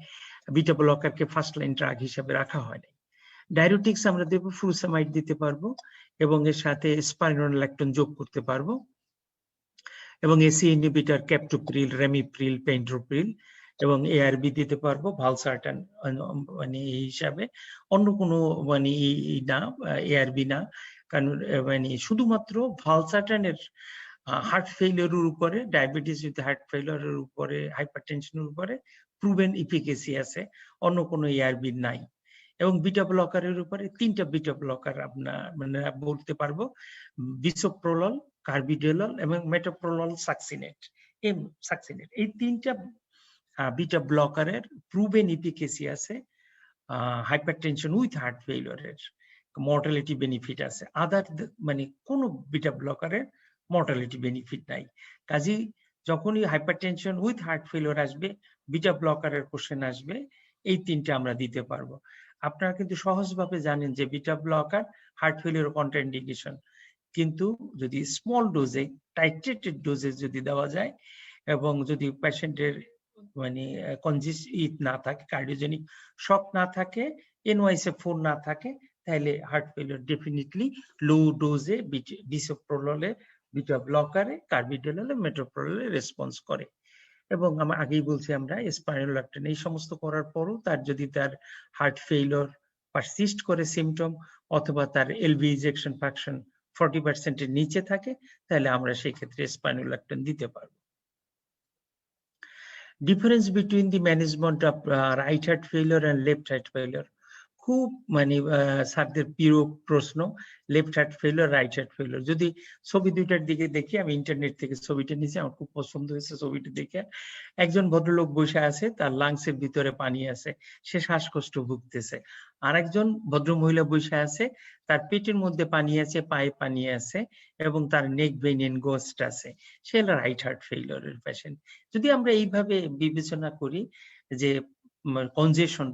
বিটা ব্লকারকে ফার্স্ট লাইন ড্রাগ হিসাবে রাখা হয় না। ডায়ুরেটিক্স আমরা দেবো, ফুরোসেমাইড দিতে পারবো এবং এর সাথে স্পাইরোনোল্যাকটোন যোগ করতে পারবো, এবং এসি ইনহিবিটর ক্যাপটোপ্রিল, রেমিপ্রিল, পেন্ড্রোপ্রিল এবং এআরবি দিতে পারবো ভালসার্টান মানে এই হিসাবে। অন্য কোনো মানে না, এআরবি না, কারণ মানে শুধুমাত্র ভালসার্টানের হার্ট ফেইলিওরের উপরে, ডায়াবেটিস উইথ হার্ট ফেইলিওরের উপরে, হাইপারটেনশনের উপরে প্রুভেন ইফিকেসি আছে, অন্য কোনো এআরবি নাই। এবং বিটা ব্লকারের উপরে 3টা বিটা ব্লকার আপনার মানে বলতে পারবো, বিসোপ্রোলল, কার্বিডোলল এবং মেটোপ্রোলল সাকসিনেট। এই 3টা বিটা ব্লকারের প্রুভেন ইফিকেসি আছে হাইপারটেনশন উইথ হার্ট ফেইলিওরের, মর্টালিটি বেনিফিট আছে। আদার মানে কোন বিটা ব্লকারের মর্টালিটি বেনিফিট নাই। কাজেই যখনই হাইপারটেনশন উইথ হার্ট ফেইলিওর আসবে, বিটা ব্লকারের কোশ্চেন আসবে, এই 3টা আমরা দিতে পারবো। আপনারা কিন্তু সহজভাবে জানেন যে beta blocker heart failure contraindication, কিন্তু যদি স্মল ডোজে, টাইট্রেটেড ডোজে যদি দেওয়া যায় এবং যদি পেশেন্টের মানে কনজেস্ট না থাকে, কার্ডিওজেনিক শক না থাকে, NYSA4 না থাকে, তাহলে হার্ট ফেইলিওর ডেফিনেটলি লো ডোজে বিসোপ্রোললে, বিটা ব্লকারে, কার্বিডোললে, মেটোপ্রোললে রেসপন্স করে। এবং আমরা আগেই বলছি আমরা স্পাইরোনোল্যাকটোন এই সমস্ত করার পরও তার যদি তার হার্ট ফেইলিওর পারসিস্ট করে সিমটম, অথবা তার এলভি ইজেকশন ফ্র্যাকশন 40% এর নিচে থাকে, তাহলে আমরা সেই ক্ষেত্রে স্পাইরোনোল্যাকটোন দিতে পারবো। Difference between the management of right heart failure and left heart failure, খুব মানে স্যারদের প্রিয় প্রশ্ন, left heart failure, right heart failure. যদি ছবি দুইটার দিকে দেখি, আমি ইন্টারনেট থেকে ছবিটা নিয়েছি, আমার খুব পছন্দ হয়েছে ছবিটা দেখে। একজন ভদ্রলোক বসে আছে, তার লাংসের ভিতরে পানি আছে, সে শ্বাসকষ্ট ভুগতেছে। আর একজন ভদ্র মহিলা বসে আছে, তার পেটের মধ্যে পানি আছে, পায়ে পানি আছে এবং তার নেক ভেইন এনগোস্ট আছে, সে রাইট হার্ট ফেইলিওরের পেশেন্ট। যদি আমরা এইভাবে বিবেচনা করি যে কনজেশন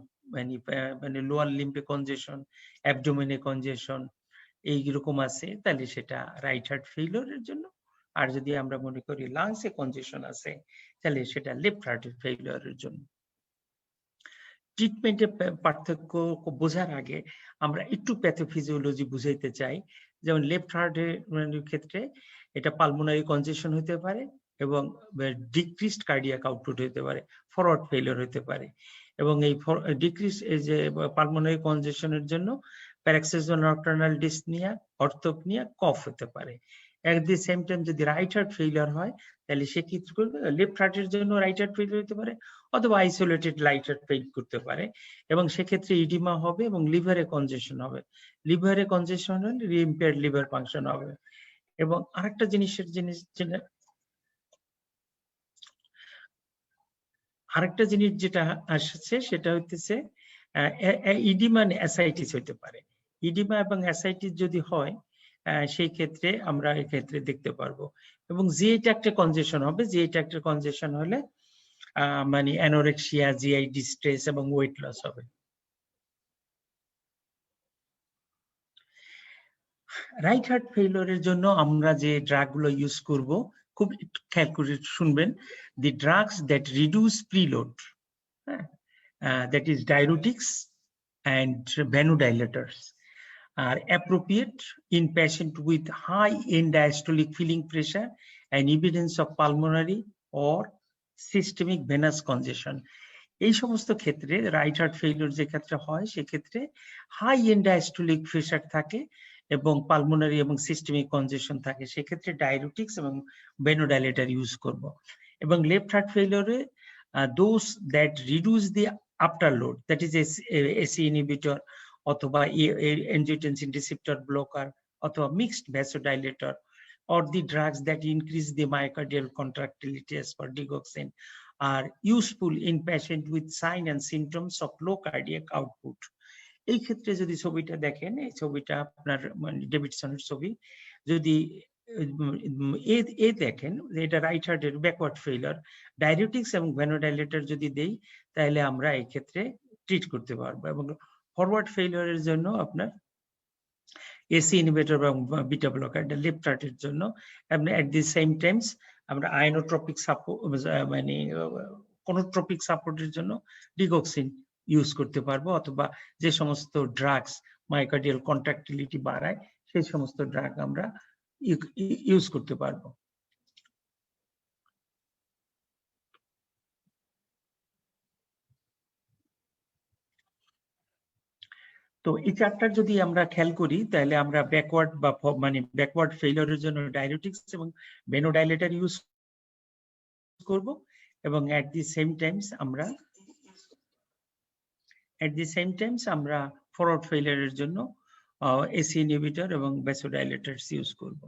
মানে লোয়ার লিম্বে কনজেশন, অ্যাবডোমেনে কনজেশন এইরকম আছে, তাহলে সেটা রাইট হার্ট ফেইলিওরের জন্য। আর যদি আমরা মনে করি লাংসে কনজেশন আছে, তাহলে সেটা লেফট হার্টের ফেইলিওরের জন্য। ট্রিটমেন্টের পার্থক্য বোঝার আগে আমরা একটু প্যাথোফিজিওলজি বুঝাইতে চাই। যেমন লেফট হার্টের ক্ষেত্রে এটা পালমোনারি কনজেশন হতে পারে এবং ডিক্রিজড কার্ডিয়াক আউটপুট হতে পারে, ফরওয়ার্ড ফেইলিওর হতে পারে। এবং এই ডিক্রিজ এই যে পালমোনারি কনজেশনের জন্য প্যারাক্সিসিয়াল নকটার্নাল ডিসনিয়া, অর্থোপনিয়া, কফ হতে পারে। এট দি সেম টাইম যদি রাইট হার্ট ফেইলিওর হয়, তাহলে সে কি করবে, লেফট হার্টের জন্য রাইট হার্ট ফেইলিওর হতে পারে অথবা আইসোলেটেড রাইট হার্ট ফেইল করতে পারে, এবং সেক্ষেত্রে ইডিমা হবে এবং লিভারে কনজেশন হবে। লিভারে কনজেশন হলে ইমপেয়ার্ড লিভার ফাংশন হবে। এবং আরেকটা জিনিস যেটা আসছে সেটা হইতেছে ইডিমা অ্যাসাইটিস হইতে পারে। ইডিমা এবং অ্যাসাইটিস যদি হয়, সেই ক্ষেত্রে আমরা এক্ষেত্রে দেখতে পারবো। এবং জিআই ট্র্যাক্টে কনজেশন হবে, জিআই ট্র্যাক্টে কনজেশন হলে মানে অ্যানোরেক্সিয়া, জিআই ডিস্ট্রেস এবং ওয়েট লস হবে। রাইট হার্ট ফেইলিওরের জন্য আমরা যে ড্রাগ গুলো ইউজ করব, খুব খেয়াল করে শুনবেন। The drugs that reduce preload, that is diuretics and vasodilators, are appropriate in patient with high end diastolic filling pressure and evidence of pulmonary or systemic venous congestion. এই সমস্ত ক্ষেত্রে রাইট হার্ট ফেইলিওর যে ক্ষেত্রে হয় সেক্ষেত্রে high end diastolic pressure থাকে এবং pulmonary এবং সিস্টেমিক কনজেশন থাকে, সেক্ষেত্রে ডায়ুরেটিক্স এবং ভেনোডাইলেটর ইউজ করব। এবং লেফট হার্ট ফেইলিওরে those that reduce the afterload, that is ACE inhibitor অথবা এনজিওটেনসিন রিসেপ্টর ব্লকার অথবা mixed vasodilator or the drugs that increase the myocardial contractility as per digoxin are useful in patient with sign and symptoms of low cardiac output. এই ক্ষেত্রে যদি ছবিটা দেখেন, এই ছবিটা আপনার ডেভিডসনের ছবি, যদি দেখেন যে এটা রাইট হার্টের ব্যাকওয়ার্ড ফেইলিওর, ডায়ুরেটিক্স এবং ভ্যানোডাইলেটর যদি দেই তাহলে আমরা এই ক্ষেত্রে ট্রিট করতে পারবো। এবং ফরওয়ার্ড ফেইলিওরের জন্য আপনার এসি ইনহিবিটর এবং বিটা ব্লকার লেফট হার্টের জন্য, এট দি সেম টাইমস আমরা আয়োনোট্রপিক সাপোর্ট মানে কোনোট্রপিক সাপোর্টের জন্য ডিগক্সিন ইউজ করতে পারবো, অথবা যে সমস্ত ড্রাগস মায়োকার্ডিয়াল কন্ট্রাক্টিলিটি বাড়ায় সেই সমস্ত ড্রাগ আমরা ইউজ করতে পারবো। তো এই চারটার যদি আমরা খেয়াল করি তাহলে আমরা ব্যাকওয়ার্ড বা মানে ব্যাকওয়ার্ড ফেইলিওরের জন্য ডায়ুরেটিক্স এবং ভেনোডাইলেটর ইউজ করব, এবং এট দি সেম টাইমস আমরা ফরওয়ার্ড ফেইলিওরের জন্য এসি ইনহিবিটর এবং ভ্যাসোডাইলেটরস ইউজ করব।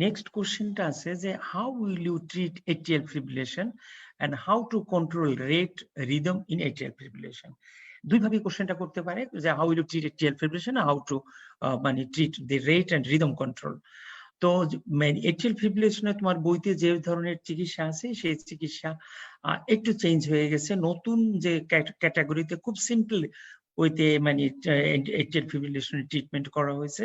নেক্সট কোশ্চেনটা আছে যে how will you treat atrial fibrillation and how to control rate rhythm in atrial fibrillation. দুইভাবে কোশ্চেনটা করতে পারে যে how will you treat atrial fibrillation, how to মানে treat the rate and rhythm control. তো এট্রিয়াল ফিব্রিলেশনে তোমার বইতে যে ধরনের চিকিৎসা আছে সেই চিকিৎসা একটু চেঞ্জ হয়ে গেছে, নতুন যে ক্যাটাগরিতে খুব সিম্পল ওইতে মানে এট্রিয়াল ফিব্রিলেশনের ট্রিটমেন্ট করা হয়েছে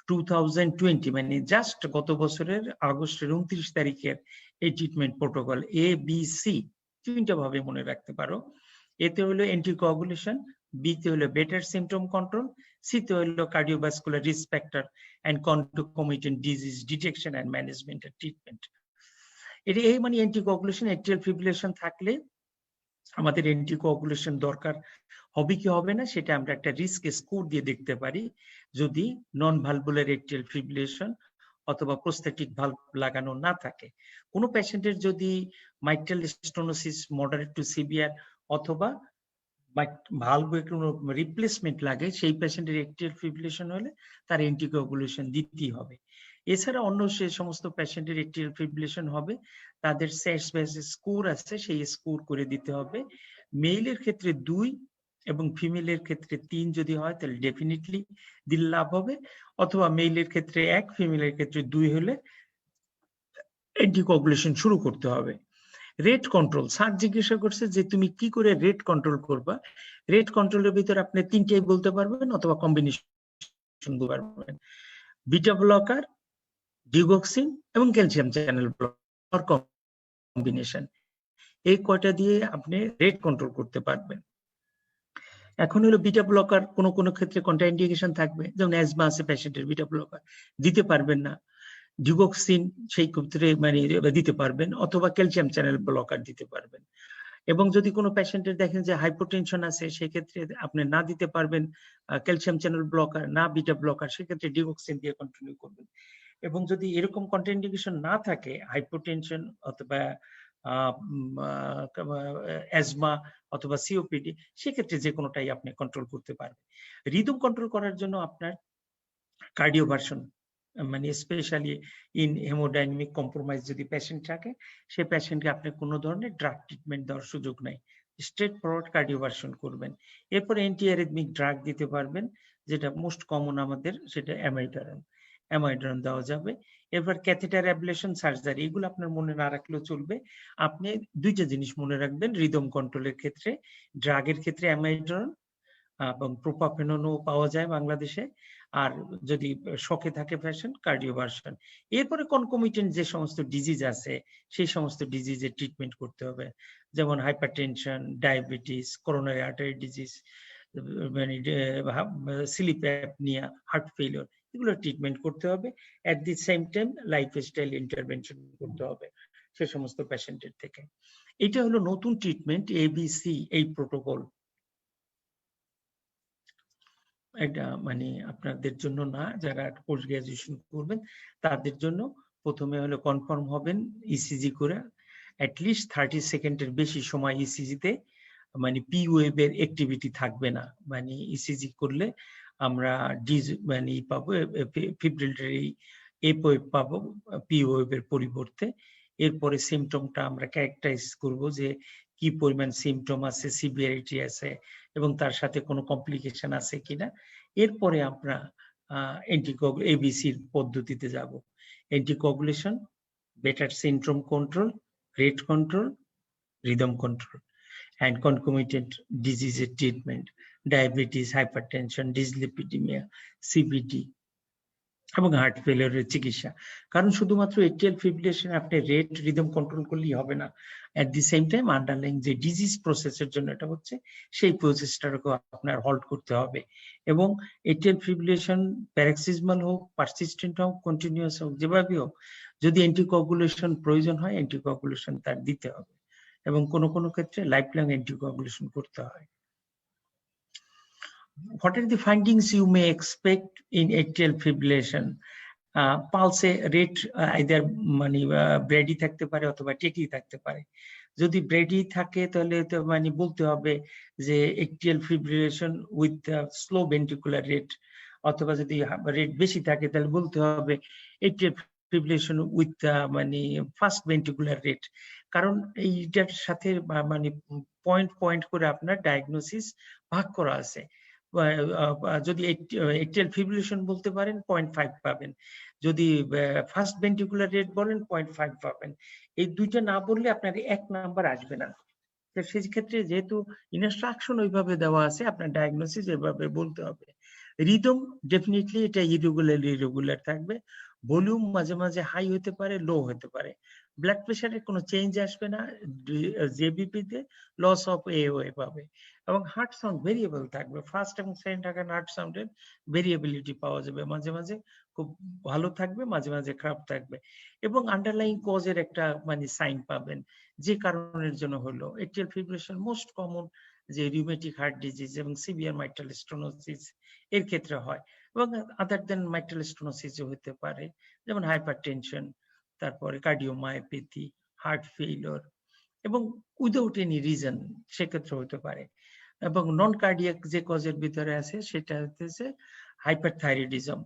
2020 মানে জাস্ট গত বছরের আগস্টের 29 তারিখের এই ট্রিটমেন্ট প্রোটোকল ABC তিনটা ভাবে মনে রাখতে পারো। এতে হলো অ্যান্টিকোয়াগুলেশন, বিতে হলো বেটার সিমটম কন্ট্রোল, সিতে হলো cardiovascular risk factor and concomitant disease detection and management এর ট্রিটমেন্ট। এটা এই মানে অ্যান্টিকোয়াগুলেশন এট্রিয়াল ফিব্রিলেশন থাকলে আমাদের অ্যান্টিকোয়াগুলেশন দরকার হবে কি হবে না সেটা আমরা একটা রিস্ক স্কোর দিয়ে দেখতে পারি। যদি নন ভালভুলার এট্রিয়াল ফিব্রিলেশন অথবা প্রোস্থেটিক ভালভ লাগানো না থাকে, কোনো পেশেন্টের যদি mitral stenosis moderate two severe অথবা ভালভে কোনো রিপ্লেসমেন্ট লাগে, সেই পেশেন্টের এট্রিয়াল ফিব্রিলেশন হলে তার অ্যান্টিকোয়াগুলেশন দিতেই হবে। এছাড়া অন্য যে সমস্ত পেশেন্টের এট্রিয়াল ফিব্রিলেশন হবে তাদের স্কোর আছে, সেই স্কোর করে দিতে হবে। মেইলের ক্ষেত্রে 2 এবং ফিমেলের ক্ষেত্রে 3 যদি হয় তাহলে ডেফিনেটলি দিল লাভ হবে, অথবা মেইলের ক্ষেত্রে 1 ফিমেলের ক্ষেত্রে 2 হলে অ্যান্টিকোয়াগুলেশন শুরু করতে হবে। রেট কন্ট্রোল, স্যার জিজ্ঞাসা করছে যে তুমি কি করে রেট কন্ট্রোল করবা। রেট কন্ট্রোলের ভিতরে আপনি তিনটাই বলতে পারবেন অথবা কম্বিনেশন বলতে পারবেন, বিটা ব্লকার, ডিগক্সিন এবং ক্যালসিয়াম চ্যানেল ব্লকার কম্বিনেশন, এই কয়টা দিয়ে আপনি রেট কন্ট্রোল করতে পারবেন। এখন হলো বিটা ব্লকার কোন ক্ষেত্রে কন্ট্রাইন্ডিকেশন থাকবে, যেমন অ্যাজমা আছে পেশেন্টের, বিটা ব্লকার দিতে পারবেন না। ডিগক্সিন সেই ক্ষেত্রে মানে দিতে পারবেন, অথবা ক্যালসিয়াম চ্যানেল ব্লকার দিতে পারবেন। এবং যদি কোনো পেশেন্টের দেখেন যে হাইপোটেনশন আছে সেক্ষেত্রে আপনি না দিতে পারবেন ক্যালসিয়াম চ্যানেল ব্লকার, না বিটা ব্লকার, সেক্ষেত্রে ডিগক্সিন দিয়ে কন্টিনিউ করবেন। এবং যদি এরকম কন্ট্রাইন্ডিকেশন না থাকে, হাইপোটেনশন অথবা অ্যাজমা অথবা সিওপিডি, সেক্ষেত্রে যে কোনোটাই আপনি কন্ট্রোল করতে পারবেন। রিদম কন্ট্রোল করার জন্য আপনার কার্ডিওভার্সন মানে স্পেশালি ইন হেমোডাইনামিক কম্প্রোমাইজ যদি পেশেন্ট থাকে, সেই পেশেন্টকে আপনি কোনো ধরনের ড্রাগ ট্রিটমেন্ট দেওয়ার সুযোগ নাই, স্ট্রেট ফরওয়ার্ড কার্ডিওভার্সন করবেন। এরপর অ্যান্টিঅ্যারিথমিক ড্রাগ দিতে পারবেন, যেটা মোস্ট কমন আমাদের, সেটা অ্যামাইডারন দেওয়া যাবে। এরপর ক্যাথেটার অ্যাবলেশন সার্জারি, এগুলো আপনার মনে না রাখলেও চলবে। আপনি দুইটা জিনিস মনে রাখবেন রিদম কন্ট্রোলের ক্ষেত্রে, ড্রাগের ক্ষেত্রে অ্যামাইডারন এবং প্রোপাফেননও পাওয়া যায় বাংলাদেশে, আর যদি শকে থাকে পেশেন্ট, কার্ডিওভার্সন। এরপরে কনকমিটেন্ট যে সমস্ত ডিজিজ আছে সেই সমস্ত ডিজিজের ট্রিটমেন্ট করতে হবে, যেমন hypertension, diabetes, coronary artery disease, মানে স্লিপ অ্যাপনিয়া, হার্ট ফেলিওর, এগুলো ট্রিটমেন্ট করতে হবে। At the same time lifestyle intervention করতে হবে সে সমস্ত পেশেন্টের থেকে। এটা হলো নতুন ট্রিটমেন্ট ABC এই প্রোটোকল। এটা মানে আপনাদের জন্য না, যারা পোস্ট গ্রাজুয়েশন করবেন তাদের জন্য। প্রথমে হলো কনফার্ম হবেন ইসিজি করে, অ্যাটলিস্ট 30 সেকেন্ডের বেশি সময় ইসিজিতে মানে পি ওয়েভের অ্যাক্টিভিটি থাকবে না। মানে ইসিজি করলে আমরা মানে পাবো ফিব্রিলারি এপ ওয়েভ পাবো পি ওয়েভের পরিবর্তে। এরপরে সিমটমটা আমরা ক্যারেক্টারাইজ করব যে কি পরিমাণ সিমটম আছে, সিভিয়ারিটি আছে এবং তার সাথে কোনো কমপ্লিকেশন আছে কিনা। এরপরে আমরা এবিসির পদ্ধতিতে যাব। Anticoagulation, better syndrome control, rate control, rhythm control, and concomitant disease treatment, diabetes, hypertension, dyslipidemia, CVD এবং হার্ট ফেলিওরের চিকিৎসা। কারণ শুধুমাত্র এট্রিয়াল ফিব্রিলেশন আপনি রেট রিদম কন্ট্রোল করলেই হবে না, এট দি সেম টাইম আন্ডারলাইং যে ডিজিজ প্রসেসের জন্য এটা হচ্ছে সেই প্রসেসটাকে আপনার হল্ট করতে হবে। এবং এট্রিয়াল ফিব্রিলেশন প্যারক্সিসমাল হোক, পারসিস্টেন্ট হোক, কন্টিনিউয়াস হোক, যেভাবেই হোক, যদি অ্যান্টিকোয়াগুলেশন প্রয়োজন হয় অ্যান্টিকোয়াগুলেশন তার দিতে হবে এবং কোনো কোনো ক্ষেত্রে লাইফলং অ্যান্টিকোয়াগুলেশন করতে হয়। What are the findings you may expect in atrial fibrillation? পালসে রেট আইদার মানে ব্রেডি থাকতে পারে অথবা টেকি থাকতে পারে। যদি ব্রেডি থাকে তাহলে তো মানে বলতে হবে যে atrial fibrillation with slow ventricular rate, অথবা যদি রেট বেশি থাকে তাহলে বলতে হবে atrial fibrillation with মানে ফাস্ট ভেন্ট্রিকুলার রেট। কারণ এইটার সাথে মানে পয়েন্ট পয়েন্ট করে আপনার ডায়াগনোসিস ভাগ করা আছে। যদি এট্রিয়াল ফিব্রিলেশন বলতে পারেন 0.5 পাবেন, যদি ফার্স্ট ভেন্ট্রিকুলার রেট বলেন 0.5 পাবেন। এই দুইটা না বললে আপনার 1 নাম্বার আসবে না। তো সেই ক্ষেত্রে যেহেতু ইনস্ট্রাকশন ওইভাবে দেওয়া আছে, আপনার ডায়াগনোসিস এভাবে বলতে হবে। রিদম ডেফিনেটলি এটা ইরেগুলার থাকবে, ভলিউম মাঝে মাঝে হাই হতে পারে, লো হতে পারে। ব্লাড প্রেশারের কোনো চেঞ্জ আসবে না, জেবিপি তে লস অফ এওয়ে পাবে। এবং হার্ট সাউন্ড ভেরিয়েবল থাকবে, ফার্স্ট এবং সেকেন্ড হার্ট সাউন্ডের ভেরিয়েবিলিটি পাওয়া যাবে, মাঝে মাঝে খুব ভালো থাকবে, মাঝে মাঝে খারাপ থাকবে। এবং আন্ডারলাইং কজের একটা মানে সাইন পাবেন, যে কারণের জন্য হলো এট্রিয়াল ফিব্রিলেশন মোস্ট কমন যে রিউমেটিক হার্ট ডিজিজ এবং সিভিয়ার মাইট্রাল স্টেনোসিস এর ক্ষেত্রে হয়, এবং আদার দেন মাইট্রাল স্টেনোসিস হতে পারে, যেমন হাইপারটেনশন, তারপরে কার্ডিওমায়োপ্যাথি, হার্ট ফেইলিওর, এবং উইদাউট এনি রিজন সেক্ষেত্রে হতে পারে। এবং নন কার্ডিয়াক যে কজের ভিতরে আছে সেটা হচ্ছে হাইপারথাইরয়েডিজম,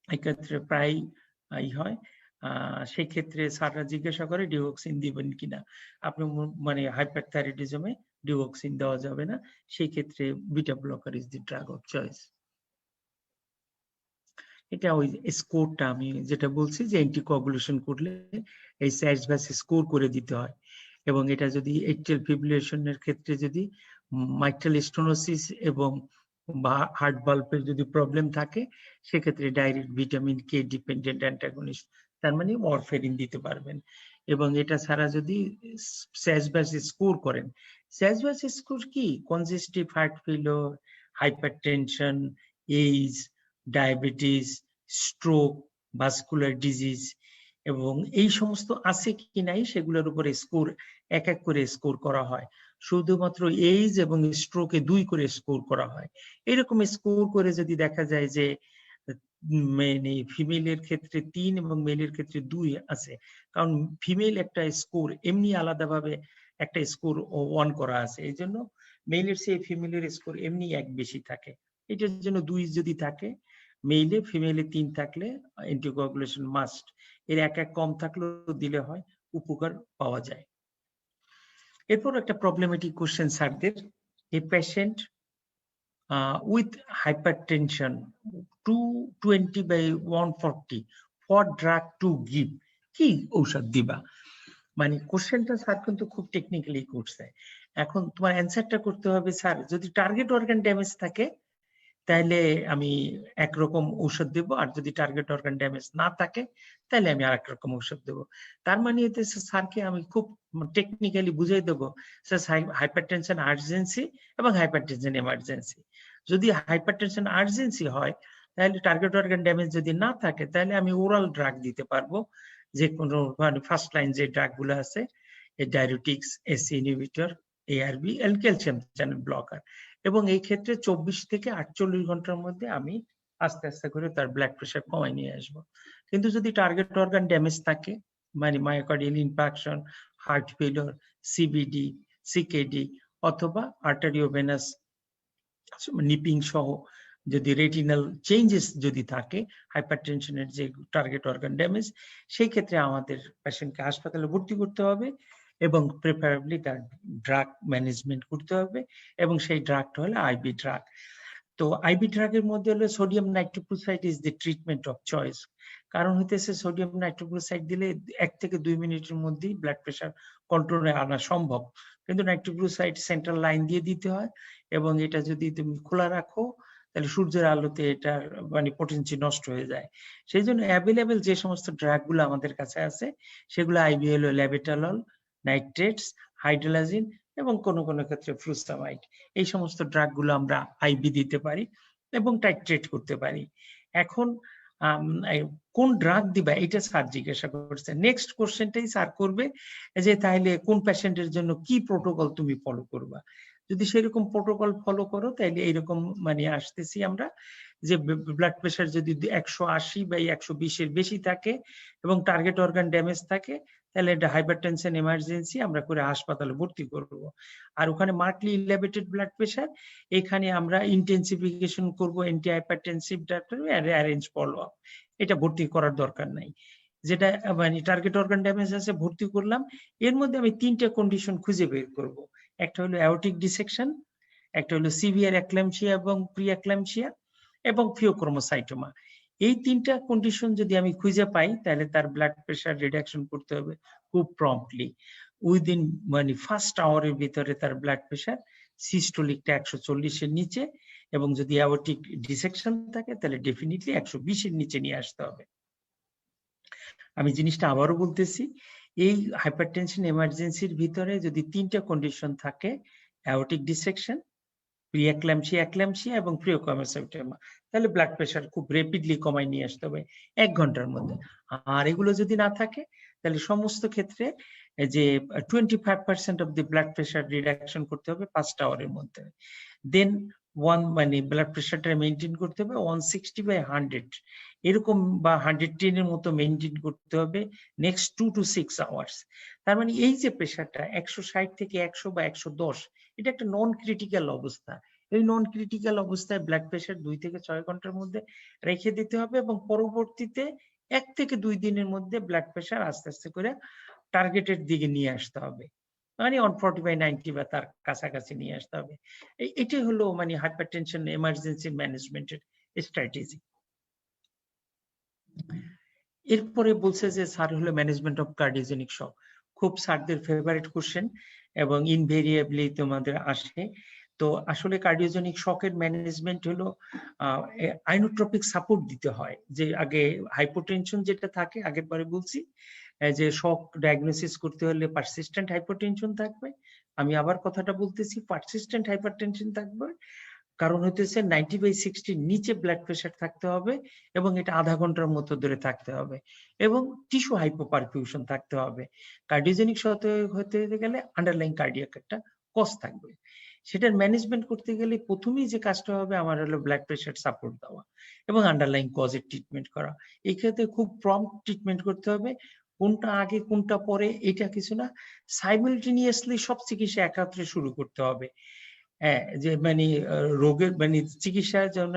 এক্ষেত্রে প্রায় হয়। সেই ক্ষেত্রে স্যাররা জিজ্ঞাসা করে ডিওক্সিন দিবেন কিনা, আপনি মানে হাইপারথাইরয়েডিজমে ডিওক্সিন দেওয়া যাবে না, সেই ক্ষেত্রে beta blocker is the drug of choice. এটা ওই স্কোরটা আমি যেটা বলছি যে অ্যান্টিকোয়াগুলেশন করলে এই SASVAS স্কোর করে দিতে হয়। এবং এটা যদি এট্রিয়াল ফিব্রিলেশনের ক্ষেত্রে যদি মাইট্রাল স্টেনোসিস এবং হার্ট ভালভের যদি প্রবলেম থাকে সেক্ষেত্রে direct vitamin K dependent antagonist, তার মানে ওয়ারফেরিন দিতে পারবেন। এবং এটা ছাড়া যদি SASVAS স্কোর করেন, SASVAS স্কোর কি congestive heart failure, hypertension, age, diabetes, stroke, vascular disease এবং এই সমস্ত আছে কি নাই সেগুলোর উপরে স্কোর এক এক করে স্কোর করা হয়। শুধুমাত্র এইজ এবং স্ট্রোকে 2 করে স্কোর করা হয়। এরকম স্কোর করে যদি দেখা যায় যে মানে ফিমেলের ক্ষেত্রে 3 এবং মেলের ক্ষেত্রে 2 আছে, কারণ ফিমেল একটা স্কোর এমনি আলাদাভাবে একটা স্কোর 1 করা আছে, এই জন্য মেলের চেয়ে ফিমেলের স্কোর এমনি 1 বেশি থাকে। এটার জন্য 2 যদি থাকে, মেইলে ফিমেলে 3 থাকলে অ্যান্টিকোয়াগুলেশন মাস্ট। এর এক কম থাকলেও দিলে হয়, উপকার পাওয়া যায়। এরপর একটা প্রবলেমেটিক কোশ্চেন স্যারদের, এ patient with hypertension 220/140 what drug to give, কি ঔষধ দিবা? মানে কোশ্চেনটা স্যার কিন্তু খুব টেকনিক্যালি করছে। এখন তোমার অ্যান্সারটা করতে হবে স্যার যদি টার্গেট অর্গান ড্যামেজ থাকে তাহলে আমি একরকম ঔষধ দেব, আর যদি টার্গেট অর্গান ড্যামেজ না থাকে তাহলে আমি আরেক রকম ঔষধ দেব। তার মানে এতে স্যারকে আমি খুব টেকনিক্যালি বুঝাই দেবো, স্যার হাইপারটেনশন আর্জেন্সি এবং হাইপারটেনশন এমার্জেন্সি। যদি হাইপারটেনশন আর্জেন্সি হয় তাহলে টার্গেট অর্গান ড্যামেজ যদি না থাকে তাহলে আমি ওরাল ড্রাগ দিতে পারবো, যে কোনো মানে ফার্স্ট লাইন যে ড্রাগ গুলো আছে diuretics, ACE inhibitor, ARB and calcium channel blocker. এবং এই ক্ষেত্রে 24 থেকে 48 ঘন্টার মধ্যে আমি আস্তে আস্তে করে তার ব্লাড প্রেশার কমায় নিয়ে আসবো। কিন্তু যদি টার্গেট অর্গান ড্যামেজ থাকে, মানে myocardial infarction, heart failure, CBD, CKD অথবা আর্টারিওভেনাস নিপিং সহ যদি রেটিনাল চেঞ্জেস যদি থাকে, হাইপারটেনশনের যে টার্গেট অর্গান ড্যামেজ, সেই ক্ষেত্রে আমাদের পেশেন্টকে হাসপাতালে ভর্তি করতে হবে এবং প্রেফারেবলি তার ড্রাগ ম্যানেজমেন্ট করতে হবে, এবং সেই ড্রাগটা হলো আইবি ড্রাগ। তো আইবি ড্রাগের মধ্যে হলো sodium nitrochloride is the treatment of choice. কারণ হইতেছে সোডিয়াম নাইট্রোক্লোরাইড দিলে 1 থেকে 2 মিনিটের মধ্যেই ব্লাড প্রেশার কন্ট্রোলে আনা সম্ভব, কিন্তু নাইট্রোক্লোরাইড সেন্ট্রাল লাইন দিয়ে দিতে হয়, এবং এটা যদি তুমি খোলা রাখো তাহলে সূর্যের আলোতে এটার মানে পটেন্সি নষ্ট হয়ে যায়। সেই জন্য অ্যাভেলেবেল যে সমস্ত ড্রাগ গুলো আমাদের কাছে আছে সেগুলো আইবি হলো ল্যাবেটালল, নাইট্রেটস, হাইড্রোলাজিন এবং কোন কোন ক্ষেত্রে ফ্লুসামাইড। এই সমস্ত ড্রাগ গুলো আমরা আইবি দিতে পারি এবং টাইট্রেট করতে পারি। এখন কোন ড্রাগ দিবা এটা স্যার জিজ্ঞাসা করছে। নেক্সট কোশ্চেনটাই স্যার করবে যে তাহলে কোন পেশেন্টের জন্য কি প্রোটোকল তুমি ফলো করবা। যদি সেরকম প্রোটোকল ফলো করো তাহলে এইরকম মানে আসতেছি আমরা যে ব্লাড প্রেশার যদি 180 বা 120 এর বেশি থাকে এবং টার্গেট অর্গান ড্যামেজ থাকে, তাহলে এটা হাইপারটেনশন এমার্জেন্সি আমরা করে হাসপাতালে ভর্তি করব। আর ওখানে মার্কলি ইলেভেটেড ব্লাড প্রেশার, এখানে আমরা ইন্টেন্সিফিকেশন করব, anti hypertensive doctor arrange follow up, এটা ভর্তি করার দরকার নাই। যেটা মানে টার্গেট অর্গান ড্যামেজ আছে ভর্তি করলাম, এর মধ্যে আমি 3টে কন্ডিশন খুঁজে বের করব। একটা হলো অ্যাওর্টিক ডিসেকশন, একটা হলো সিভিয়ার অ্যাক্লামসিয়া এবং প্রি অ্যাক্লামসিয়া এবং ফিওক্রোমোসাইটোমা। এই 3টা কন্ডিশন যদি আমি খুঁজে পাই তাহলে তার ব্লাড প্রেশার রিডাকশন করতে হবে খুব প্রম্পটলি, উইদিন মানে ফার্স্ট আওয়ারের ভিতরে তার ব্লাড প্রেশার সিস্টোলিকটা 140 এর নিচে, এবং যদি অ্যাওর্টিক ডিসেকশন থাকে তাহলে ডেফিনিটলি 120 এর নিচে নিয়ে আসতে হবে। আমি জিনিসটা আবারও বলতেছি, এই হাইপারটেনশন এমার্জেন্সির ভিতরে যদি 3টা কন্ডিশন থাকে, অ্যাওর্টিক ডিসেকশন, প্রি-এক্ল্যাম্পসিয়া, এক্ল্যাম্পসিয়া এবং ফিওক্রোমোসাইটোমা, তাহলে ব্লাড প্রেশার খুব র্যাপিডলি কমায় নিয়ে আসতে হবে 1 ঘন্টার মধ্যে। আর এগুলো যদি না থাকে তাহলে সমস্ত ক্ষেত্রে যে 25% of the blood pressure reduction করতে হবে 5 আওয়ারের মধ্যে। দেন মানে ব্লাড প্রেশারটা মেইনটেইন করতে হবে 160/100 এরকম বা 110 এর মতো মেইনটেইন করতে হবে নেক্সট 2 to 6 আওয়ার্স। তার মানে এই যে প্রেশারটা 160 থেকে 100 বা 110, এটা একটা নন ক্রিটিক্যাল অবস্থা। এই নন ক্রিটিক্যাল অবস্থায় ব্লাড প্রেশার 2 থেকে 6 ঘন্টার মধ্যে রেখে দিতে হবে, এবং পরবর্তীতে 1 থেকে 2 দিনের মধ্যে ব্লাড প্রেশার আস্তে আস্তে করে টার্গেটের দিকে নিয়ে আসতে হবে, মানে 140/90 বা তার কাছাকাছি নিয়ে আসতে হবে। এটাই হলো মানে হাইপারটেনশন এমার্জেন্সি ম্যানেজমেন্টের স্ট্র্যাটেজি। এরপরে বলছে যে স্যার হলো ম্যানেজমেন্ট অফ কার্ডিওজেনিক শক, খুব স্যারদের ফেভারিট কোশ্চেন এবং ইনভেরিয়েবলি তোমাদের আসে। তো আসলে কার্ডিওজেনিক শকের ম্যানেজমেন্ট হলো আইনোট্রপিক সাপোর্ট দিতে হয়। যে আগে হাইপোটেনশন যেটা থাকে, আগের বারে বলছি যে শক ডায়াগনোসিস করতে হলে পারসিস্টেন্ট হাইপোটেনশন থাকবে। আমি আবার কথাটা বলতেছি, পারসিস্টেন্ট হাইপারটেনশন থাকবে, কারণ হইতেছে 90/60 নিচে ব্লাড প্রেশার থাকতে হবে এবং এটা আধা ঘন্টার মতো ধরে থাকতে হবে, এবং টিস্যু হাইপোপারফিউশন থাকতে হবে। কার্ডিওজেনিক শক হতে গেলে আন্ডারলাইং কার্ডিয়াক একটা কজ থাকবে। সেটার ম্যানেজমেন্ট করতে গেলে প্রথমেই যে কাজটা হবে আমার হলো ব্লাড প্রেশার সাপোর্ট দেওয়া এবং আন্ডারলাইং কজের ট্রিটমেন্ট করা। এই ক্ষেত্রে খুব প্রম্পট ট্রিটমেন্ট করতে হবে, কোনটা আগে কোনটা পরে এটা কিছু না, সাইমালটেনিয়াসলি সব চিকিৎসা একাত্রে শুরু করতে হবে। হ্যাঁ, যে মানে রোগের মানে চিকিৎসার জন্য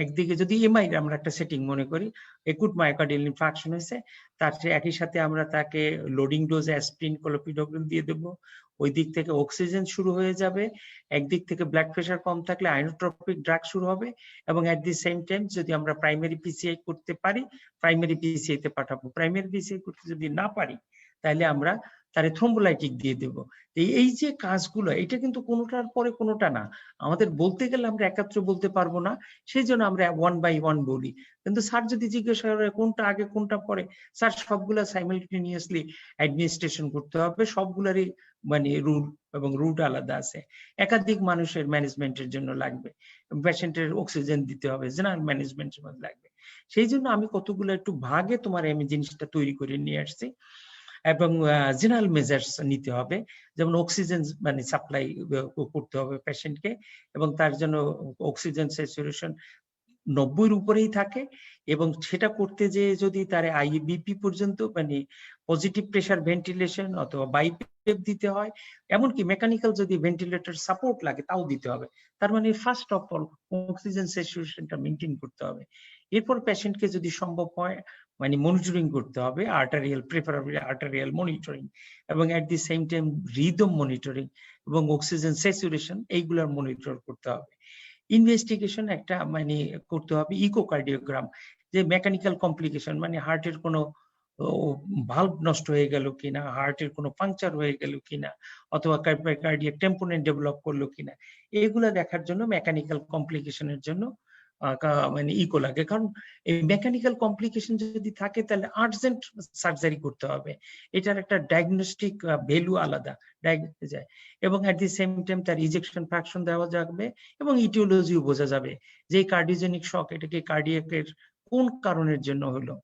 একদিকে যদি এমআই আমরা একটা সেটিং মনে করি, একুট মায়োকার্ডিয়াল ইনফার্কশন হয়েছে, তার একই সাথে আমরা তাকে লোডিং ডোজ অ্যাসপিরিন, ক্লোপিডোগ্রাম দিয়ে দেবো, ওই দিক থেকে অক্সিজেন শুরু হয়ে যাবে, একদিক থেকে ব্লাড প্রেশার কম থাকলে আইনোট্রপিক ড্রাগ শুরু হবে, এবং এট দি সেম টাইম যদি আমরা প্রাইমারি পিসিআই করতে পারি প্রাইমারি পিসিআই তে পাঠাবো, প্রাইমারি পিসিআই করতে যদি না পারি তাহলে আমরা তারে থ্রোম্বোলাইটিক দিয়ে দেব। এই যে কাজগুলো, এটা কিন্তু কোনোটার পরে কোনোটা না, আমাদের বলতে গেলে আমরা একাত্রে বলতে পারবো না, সেই জন্য আমরা 1 by 1 বলি। কিন্তু স্যার যদি জিজ্ঞাসা করে কোনটা আগে কোনটা পরে, স্যার সবগুলা সাইমালটেনিয়াসলি অ্যাডমিনিস্ট্রেশন করতে হবে, সবগুলারই মানে রুল এবং রুট আলাদা আছে। একাধিক মানুষের ম্যানেজমেন্টের জন্য লাগবে, পেশেন্টের অক্সিজেন দিতে হবে, জেনারেল ম্যানেজমেন্টের মধ্যে লাগবে। সেই জন্য আমি কতগুলো একটু ভাগে তোমার আমি জিনিসটা তৈরি করে নিয়ে আসছি। এবং জেনারেল মেজার্স নিতে হবে, যেমন অক্সিজেন মানে সাপ্লাই করতে হবে পেশেন্টকে, এবং তার জন্য অক্সিজেন স্যাচুরেশন 90 উপরেই থাকে, এবং সেটা করতে যে যদি তার আইবিপি পর্যন্ত মানে পজিটিভ প্রেসার ভেন্টিলেশন অথবা বাইপেপ দিতে হয়, এমনকি মেকানিক্যাল যদি ভেন্টিলেটর সাপোর্ট লাগে তাও দিতে হবে। তার মানে ফার্স্ট অফ অল অক্সিজেন স্যাচুরেশনটা মেনটেন করতে হবে। এরপর পেশেন্টকে যদি সম্ভব হয় মানে মনিটরিং করতে হবে, আর্টারিয়াল প্রেফারেবলি আর্টারিয়াল মনিটরিং, এবং at the same time rhythm monitoring এবং অক্সিজেন স্যাচুরেশন এইগুলোর মনিটর করতে হবে। ইনভেস্টিগেশন একটা মানে করতে হবে ইকোকার্ডিওগ্রাম, যে মেকানিক্যাল কমপ্লিকেশন মানে হার্টের কোনো ভালভ নষ্ট হয়ে গেল কিনা, হার্টের কোনো পাংচার হয়ে গেল কিনা, অথবা কার্ডিয়াক টেম্পোনেন্ট ডেভেলপ করলো কিনা, এগুলো দেখার জন্য মেকানিক্যাল কমপ্লিকেশনের জন্য মানে ইকো লাগে। কারণ এই মেকানিক্যাল কমপ্লিকেশন যদি থাকে তাহলে আর্জেন্ট সার্জারি করতে হবে, এটার একটা ডায়াগনস্টিক ভ্যালু আলাদা যায়, এবং এট দি সেম টাইম তার ইজেকশন ফ্র্যাকশন দেওয়া যাবে এবং ইটিওলজিও বোঝা যাবে যে কার্ডিওজেনিক শক এটাকে কার্ডিয়াকের কোন কারণের জন্য হলো,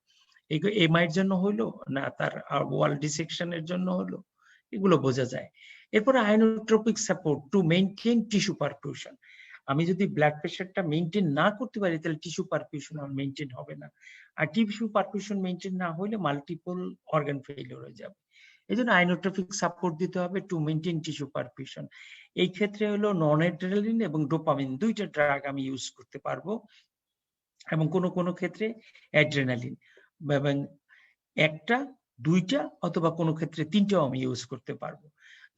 এমআইয়ের জন্য হলো না তার ওয়াল ডিসেকশনের জন্য হলো, এগুলো বোঝা যায়। এরপর inotropic support to maintain tissue perfusion. আমি যদি ব্লাড প্রেশারটা মেইনটেইন না করতে পারি তাহলে টিস্যু পারফিউশন আর মেইনটেইন হবে না, আর টিস্যু পারফিউশন মেইনটেইন না হলে মাল্টিপল অর্গান ফেলিওর হয়ে যাবে। এই জন্য আয়োনোট্রপিক সাপোর্ট দিতে হবে টু মেইনটেইন টিস্যু পারফিউশন। এই ক্ষেত্রে হলো নন অ্যাড্রেনালিন এবং ডোপামিন দুইটা ড্রাগ আমি ইউজ করতে পারবো, এবং কোনো ক্ষেত্রে অ্যাড্রেনালিন, এবং একটা দুইটা অথবা কোনো ক্ষেত্রে তিনটাও আমি ইউজ করতে পারবো।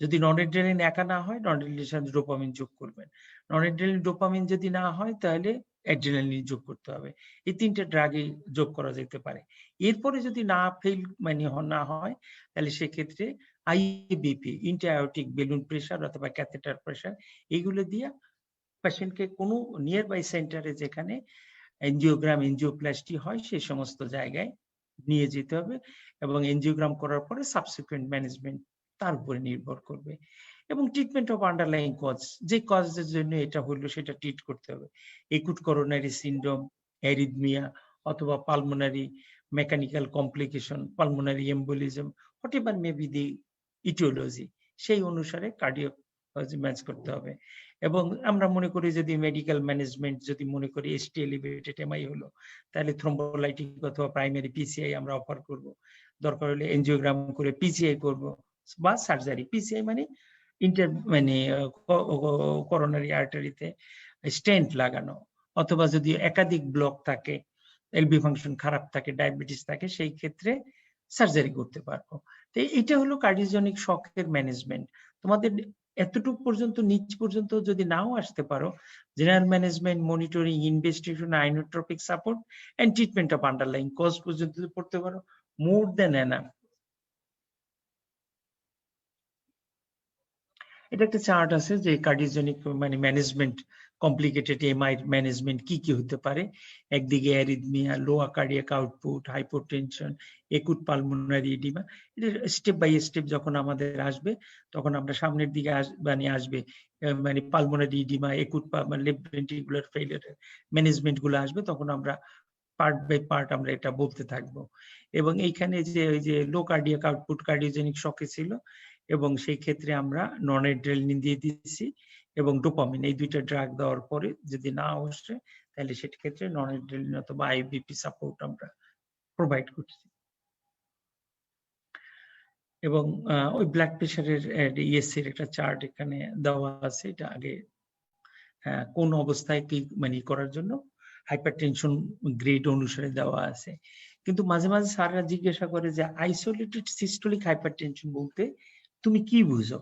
যদি নন অ্যাড্রেনালিন একা না হয় নন অ্যাড্রেনালিনের সাথে ডোপামিন যোগ করবেন, নন অ্যাড্রেনালিন ডোপামিন যদি না হয় তাহলে অ্যাড্রেনালিন যোগ করতে হবে। এই তিনটা ড্রাগই যোগ করা যেতে পারে। এরপরে যদি না ফেল মানে না হয় তাহলে সেক্ষেত্রে আইবিপি ইন্টারআয়োটিক বেলুন প্রেসার অথবা ক্যাথেটার প্রেসার এগুলো দিয়ে পেশেন্টকে কোনো নিয়ার বাই সেন্টারে যেখানে এনজিওগ্রাম এনজিওপ্লাস্টি হয় সেই সমস্ত জায়গায় নিয়ে যেতে হবে, এবং এনজিওগ্রাম করার পরে সাবসিকুয়েন্ট ম্যানেজমেন্ট তার উপরে নির্ভর করবে। এবং ট্রিটমেন্ট অফ আন্ডারলাইং কজ, যে কজের জন্য এটা হলো সেটা ট্রিট করতে হবে। একুট করোনারি সিনড্রোম, অ্যারিথমিয়া অথবা pulmonary mechanical complication, pulmonary embolism, whatever may be the etiology, সেই অনুসারে কার্ডিও ম্যাচ করতে হবে। এবং আমরা মনে করি যদি মেডিকেল ম্যানেজমেন্ট যদি মনে করি এসটি এলিভেটেড এমআই হলো তাহলে থ্রোম্বোলাইটিক অথবা প্রাইমারি পিসিআই আমরা অফার করব, দরকার হলে এনজিওগ্রাম করে পিসিআই করব বা সার্জারি। পিসিআই মানে মানে করোনারি আর্টারিতে স্টেন্ট লাগানো, অথবা যদি একাধিক ব্লক থাকে, এলবি ফাংশন খারাপ থাকে, ডায়াবেটিস থাকে, সেই ক্ষেত্রে সার্জারি করতে পারবো। তো এটা হলো কার্ডিওজেনিক শকের ম্যানেজমেন্ট। তোমাদের এতটুকু পর্যন্ত নিচ পর্যন্ত যদি নাও আসতে পারো, general management, monitoring, investigation, inotropic support and treatment of underlying cause পর্যন্ত পড়তে পারো, মোর দেন এনাফ। এটা একটা চার্ট আছে যে কার্ডিওজেনিক মানে ম্যানেজমেন্ট, কমপ্লিকেটেড এমআই ম্যানেজমেন্ট কি কি হতে পারে। একদিকে arrhythmia, lower cardiac output, hypotension, acute pulmonary oedema. এটা স্টেপ বাই স্টেপ যখন আমাদের আসবে তখন আমরা সামনের দিকে আসবে মানে pulmonary oedema, acute left ventricular failure management গুলো আসবে, তখন আমরা পার্ট বাই পার্ট আমরা এটা বলতে থাকবো। এবং এইখানে যে ওই যে লো কার্ডিয়াক আউটপুট কার্ডিওজেনিক শকে ছিল, এবং সেই ক্ষেত্রে আমরা নন অ্যাড্রেনালিন দিয়ে দিচ্ছি এবং ডোপামিন, এই দুইটা ড্রাগ দেওয়ার পরে যদি না আসে তাহলে সেটা ক্ষেত্রে নন অ্যাড্রেনালিন অথবা আইবিপি সাপোর্ট আমরা প্রোভাইড করছি। এবং ওই ব্লাড প্রেশারের ইএসসির একটা চার্ট এখানে দেওয়া আছে, এটা আগে কোন অবস্থায় কি মানে করার জন্য হাইপারটেনশন গ্রেড অনুসারে দেওয়া আছে। কিন্তু মাঝে মাঝে স্যাররা জিজ্ঞাসা করে যে আইসোলেটেড সিস্টোলিক হাইপারটেনশন বলতে তুমি কি বুঝো?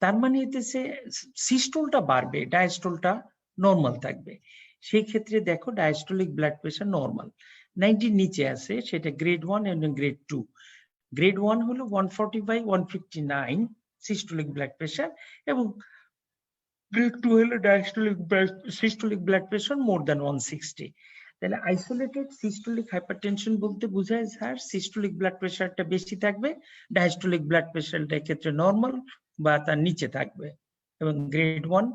তার মানে হইতেছে সিস্টোলটা বাড়বে, ডায়াস্টোলটা নরমাল থাকবে। সেই ক্ষেত্রে দেখো ডায়াস্টোলিক ব্লাড প্রেশার নরমাল 90 নিচে আছে, সেটা গ্রেড 1 এবং গ্রেড 2। গ্রেড 1 হলো 140/159 সিস্টোলিক ব্লাড প্রেশার, এবং গ্রেড 2 হলো systolic blood pressure more than 160। তাহলে আইসোলেটেড সিস্টোলিক হাইপারটেনশন বলতে বোঝায় স্যার সিস্টোলিক ব্লাড প্রেশারটা বেশি থাকবে, ডায়াস্টোলিক ব্লাড প্রেশারটা ক্ষেত্রে নরমাল বা তার নিচে থাকবে, এবং গ্রেড 1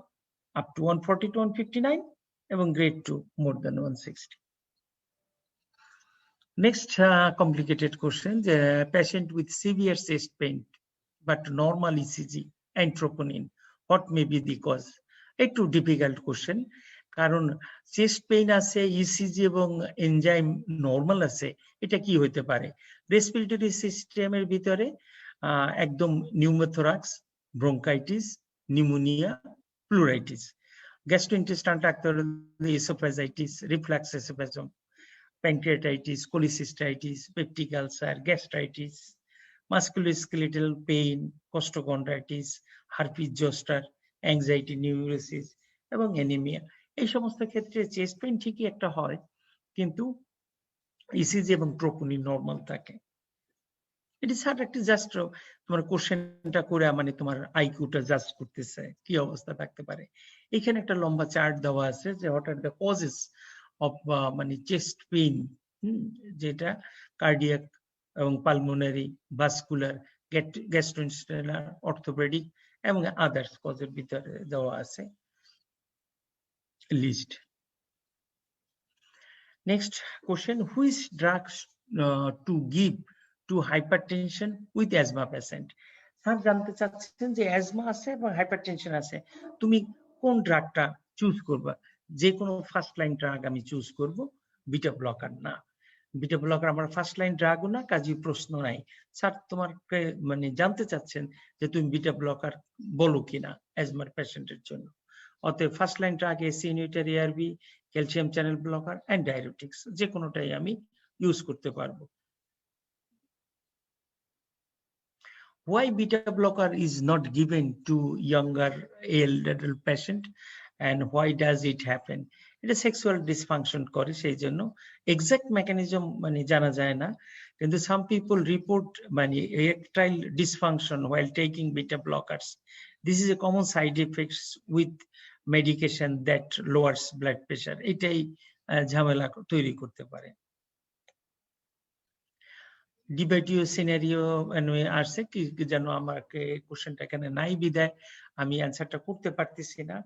আপ টু 140/159 এবং grade 2 more than 160। Next complicated question: the patient with severe chest pain but normal ECG and troponin, what may be the cause? একটু ডিফিকাল্ট কোশ্চেন, কারণ চেস্ট পেইন আছে, ইসিজি এবং এনজাইম নর্মাল আছে, এটা কি হতে পারে? রেসপিরেটরি সিস্টেমের ভিতরে একদম pneumothorax, bronchitis, pneumonia, pleuritis. Gastrointestinal tract oesophagitis, reflux oesophagism, pancreatitis, cholecystitis, peptic ulcer, gastritis, musculoskeletal pain, costochondritis, herpes zoster, anxiety, neurosis এবং অ্যানিমিয়া। এই সমস্ত ক্ষেত্রে চেস্ট পেইন ঠিকই একটা হয়, কিন্তু ইসিজি এবং ট্রোপোনিন নরমাল থাকে। এটি স্যার একটি জাস্ট তোমার কোশ্চেনটা করে মানে তোমার আইকিউটা জাস্ট করতেছে কি অবস্থা থাকতে পারে। এখানে একটা লম্বা চার্ট দেওয়া আছে যে what are the causes of মানে চেস্ট পেইন, যেটা কার্ডিয়াক এবং পালমোনারি, ভাস্কুলার, গ্যাস্ট্রোইন্টেস্টাইনাল, অর্থোপেডিক এবং আদার্স কজের ভিতরে দেওয়া আছে list. Next question: which drugs to give to hypertension with asthma patient? Sir জানতে চাচ্ছেন যে অ্যাজমা আছে এবং হাইপারটেনশন আছে, তুমি কোন ড্রাগটা চুজ করবা? যে কোনো ফার্স্ট লাইন ড্রাগ আমি চুজ করব, বিটা ব্লকার না। বিটা ব্লকার আমার ফার্স্ট লাইন ড্রাগও না, কাজেই প্রশ্ন নাই। স্যার তোমাকে মানে জানতে চাচ্ছেন যে তুমি বিটা ব্লকার বলো কিনা অ্যাজমার পেশেন্টের জন্য। অতএব first line drug ACE inhibitor, ARB, calcium channel blocker and diuretics, যে কোনোটাই আমি ইউজ করতে পারবো। Why beta blocker is not given to younger adult patient and why does it happen? এটা সেক্সুয়াল ডিসফাংশন করে, সেই জন্য এক্সাক্ট মেকানিজম মানে জানা যায় না, কিন্তু সাম পিপল রিপোর্ট মানে erectile dysfunction while taking beta blockers. This is a common side effects with medication that lowers blood pressure. এটাই ঝামেলা তৈরি করতে পারে। ডিবেটিও সিনারিও আসছে কি যেন আমাকে কোশ্চেনটা এখানে নাই বিদায় আমি অ্যান্সারটা করতে পারতেছি না।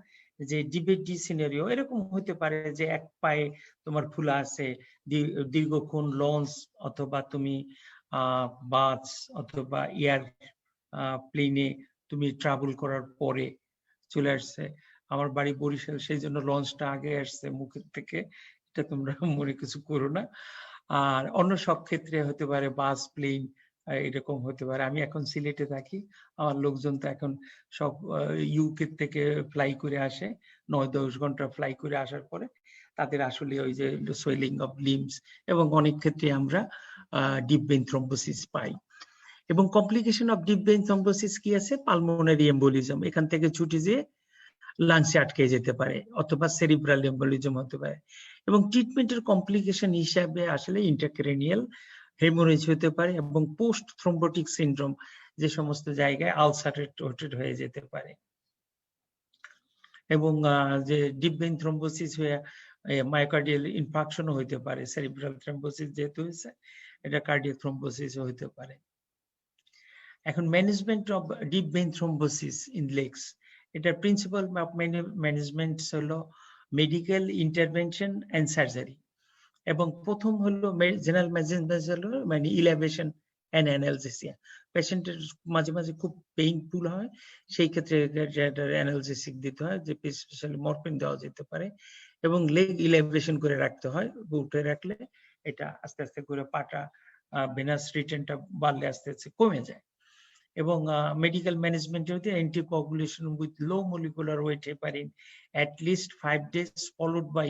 যে ডিবেটি সিনারিও এরকম হতে পারে যে এক পায়ে তোমার ফুলা আছে, দীর্ঘক্ষণ লঞ্চ অথবা তুমি বাস অথবা এয়ার প্লেনে তুমি ট্রাভেল করার পরে চলে আসছে। আমার বাড়ি বরিশাল, সেই জন্য লঞ্চটা আগে আসছে মুখের থেকে, এটা তোমরা মনে কিছু করো না। আর অন্য সব ক্ষেত্রে হতে পারে বাস, প্লেন, এরকম হতে পারে। আমি এখন সিলেটে থাকি, আমার লোকজন তো এখন সব ইউকে থেকে ফ্লাই করে আসে, 9-10 ঘন্টা ফ্লাই করে আসার পরে তাদের আসলে ওই যে সোয়েলিং অফ লিমস এবং অনেক ক্ষেত্রে আমরা ডিপ ভেইন থ্রম্বোসিস পাই। এবং complication of deep vein thrombosis কি আছে? পালমোনারি এম্বোলিজম, এখান থেকে ছুটে যেয়ে লাংসে আটকে যেতে পারে অথবা সেরিব্রাল এম্বোলিজম হতে পারে। এবং ট্রিটমেন্টের কমপ্লিকেশন হিসাবে আসলে ইন্ট্রাক্রেনিয়াল হেমোরেজ হতে পারে এবং পোস্ট থ্রম্বোটিক সিনড্রোম, যে সমস্ত জায়গায় আলসারেটেড হয়ে যেতে পারে। এবং যে ডিপ ভেইন থ্রম্বোসিস হয়ে মায়োকার্ডিয়াল ইনফাকশনও হতে পারে। সেরিব্রাল থ্রম্বোসিস যেহেতু হয়েছে, এটা কার্ডিয়াক থ্রম্বোসিসও হতে পারে। এখন management of deep vein thrombosis in legs, এটা প্রিন্সিপাল ম্যানেজমেন্ট হলো মেডিকেল ইন্টারভেনশন এন্ড সার্জারি। এবং প্রথম হলো জেনারেল ম্যানেজমেন্ট হলো মানে ইলাভেশন এন্ড অ্যানালজেসিয়া। পেশেন্টের মাঝে মাঝে খুব পেইনফুল হয়, সেই ক্ষেত্রে অ্যানালজেসিক দিতে হয়, যে স্পেশালি মরফিন দেওয়া যেতে পারে এবং লেগ ইলাভেশন করে রাখতে হয়। উঠে রাখলে এটা আস্তে আস্তে করে পাটা ভেনাস রিটেনটা বাড়লে আস্তে আস্তে কমে যায়। এবং মেডিকেল ম্যানেজমেন্টের মধ্যে anticoagulation with low molecular weight heparin at least 5 days followed by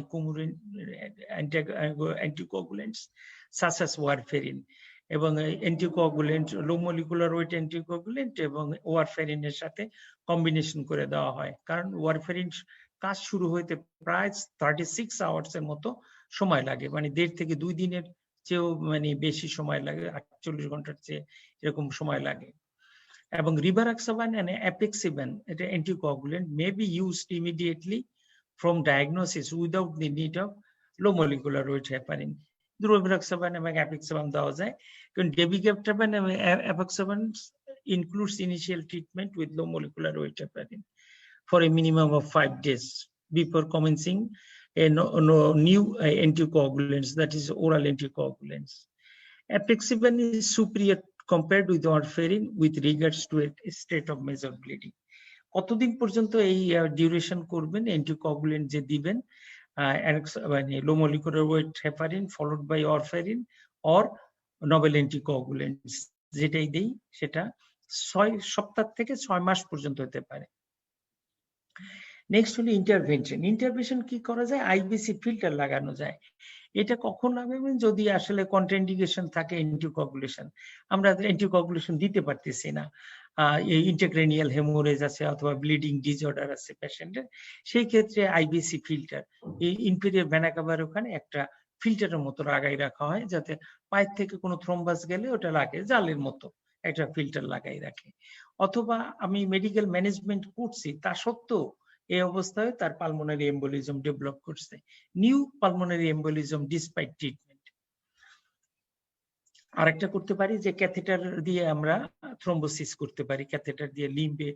anticoagulants such as warfarin এবং অ্যান্টিকোয়াগুলেন্ট, লো মলিকুলার ওয়েট অ্যান্টিকোয়াগুলেন্ট এবং ওয়ারফেরিনের সাথে কম্বিনেশন করে দেওয়া হয়, কারণ ওয়ারফেরিন কাজ শুরু হইতে প্রায় 36 আওয়ার্স এর মতো সময় লাগে, মানে 1.5 থেকে 2 দিনের চেয়েও মানে বেশি সময় লাগে, 48 ঘন্টার চেয়ে এরকম সময় লাগে। এবং rivaroxaban and apixaban, এটা anticoagulant, may be used immediately from diagnosis without the need of low molecular weight heparin. rivaroxaban এবং apixaban দেওয়া যায়, কারণ dabigatran এবং apixaban includes initial treatment with low molecular weight heparin for a minimum of 5 days before commencing new anticoagulants, that is oral anticoagulants. Apixaban is superior compared with warfarin with regards to a state of major bleeding. কতদিন পর্যন্ত এই duration করবেন anticoagulant যে দিবেন, মানে low molecular weight heparin followed by warfarin or novel anticoagulants যেটাই দেই সেটা 6 সপ্তাহ থেকে 6 মাস পর্যন্ত হতে পারে। নেক্সট হলো ইন্টারভেনশন। ইন্টারভেনশন কি করা যায়? আইবিসি ফিল্টার লাগানো যায়। এটা কখন লাগাবেন? যদি আসলে কন্ট্রাইন্ডিকেশন থাকে অ্যান্টিকোয়াগুলেশন, আমরা অ্যান্টিকোয়াগুলেশন দিতে পারতেছি না, এই ইন্টারক্রেনিয়াল হেমোরেজ আছে অথবা ব্লিডিং ডিসঅর্ডার আছে পেশেন্টের, সেই ক্ষেত্রে আইবিসি ফিল্টার এই ইনফেরিয়র ভেনা কাভার ওখানে একটা ফিল্টারের মতো লাগাই রাখা হয়, যাতে পায়ের থেকে কোনো থ্রম্বাস গেলে ওটা লাগে জালের মতো একটা ফিল্টার লাগাই রাখে। অথবা আমি মেডিকেল ম্যানেজমেন্ট করছি, তা সত্ত্বেও এই অবস্থায় তার পালমোনারি এম্বোলিজম ডেভেলপ করছে, new pulmonary embolism despite treatment. আরেকটা করতে পারি যে ক্যাথেটার দিয়ে আমরা থ্রম্বোসিস করতে পারি। ক্যাথেটার দিয়ে লিম্বে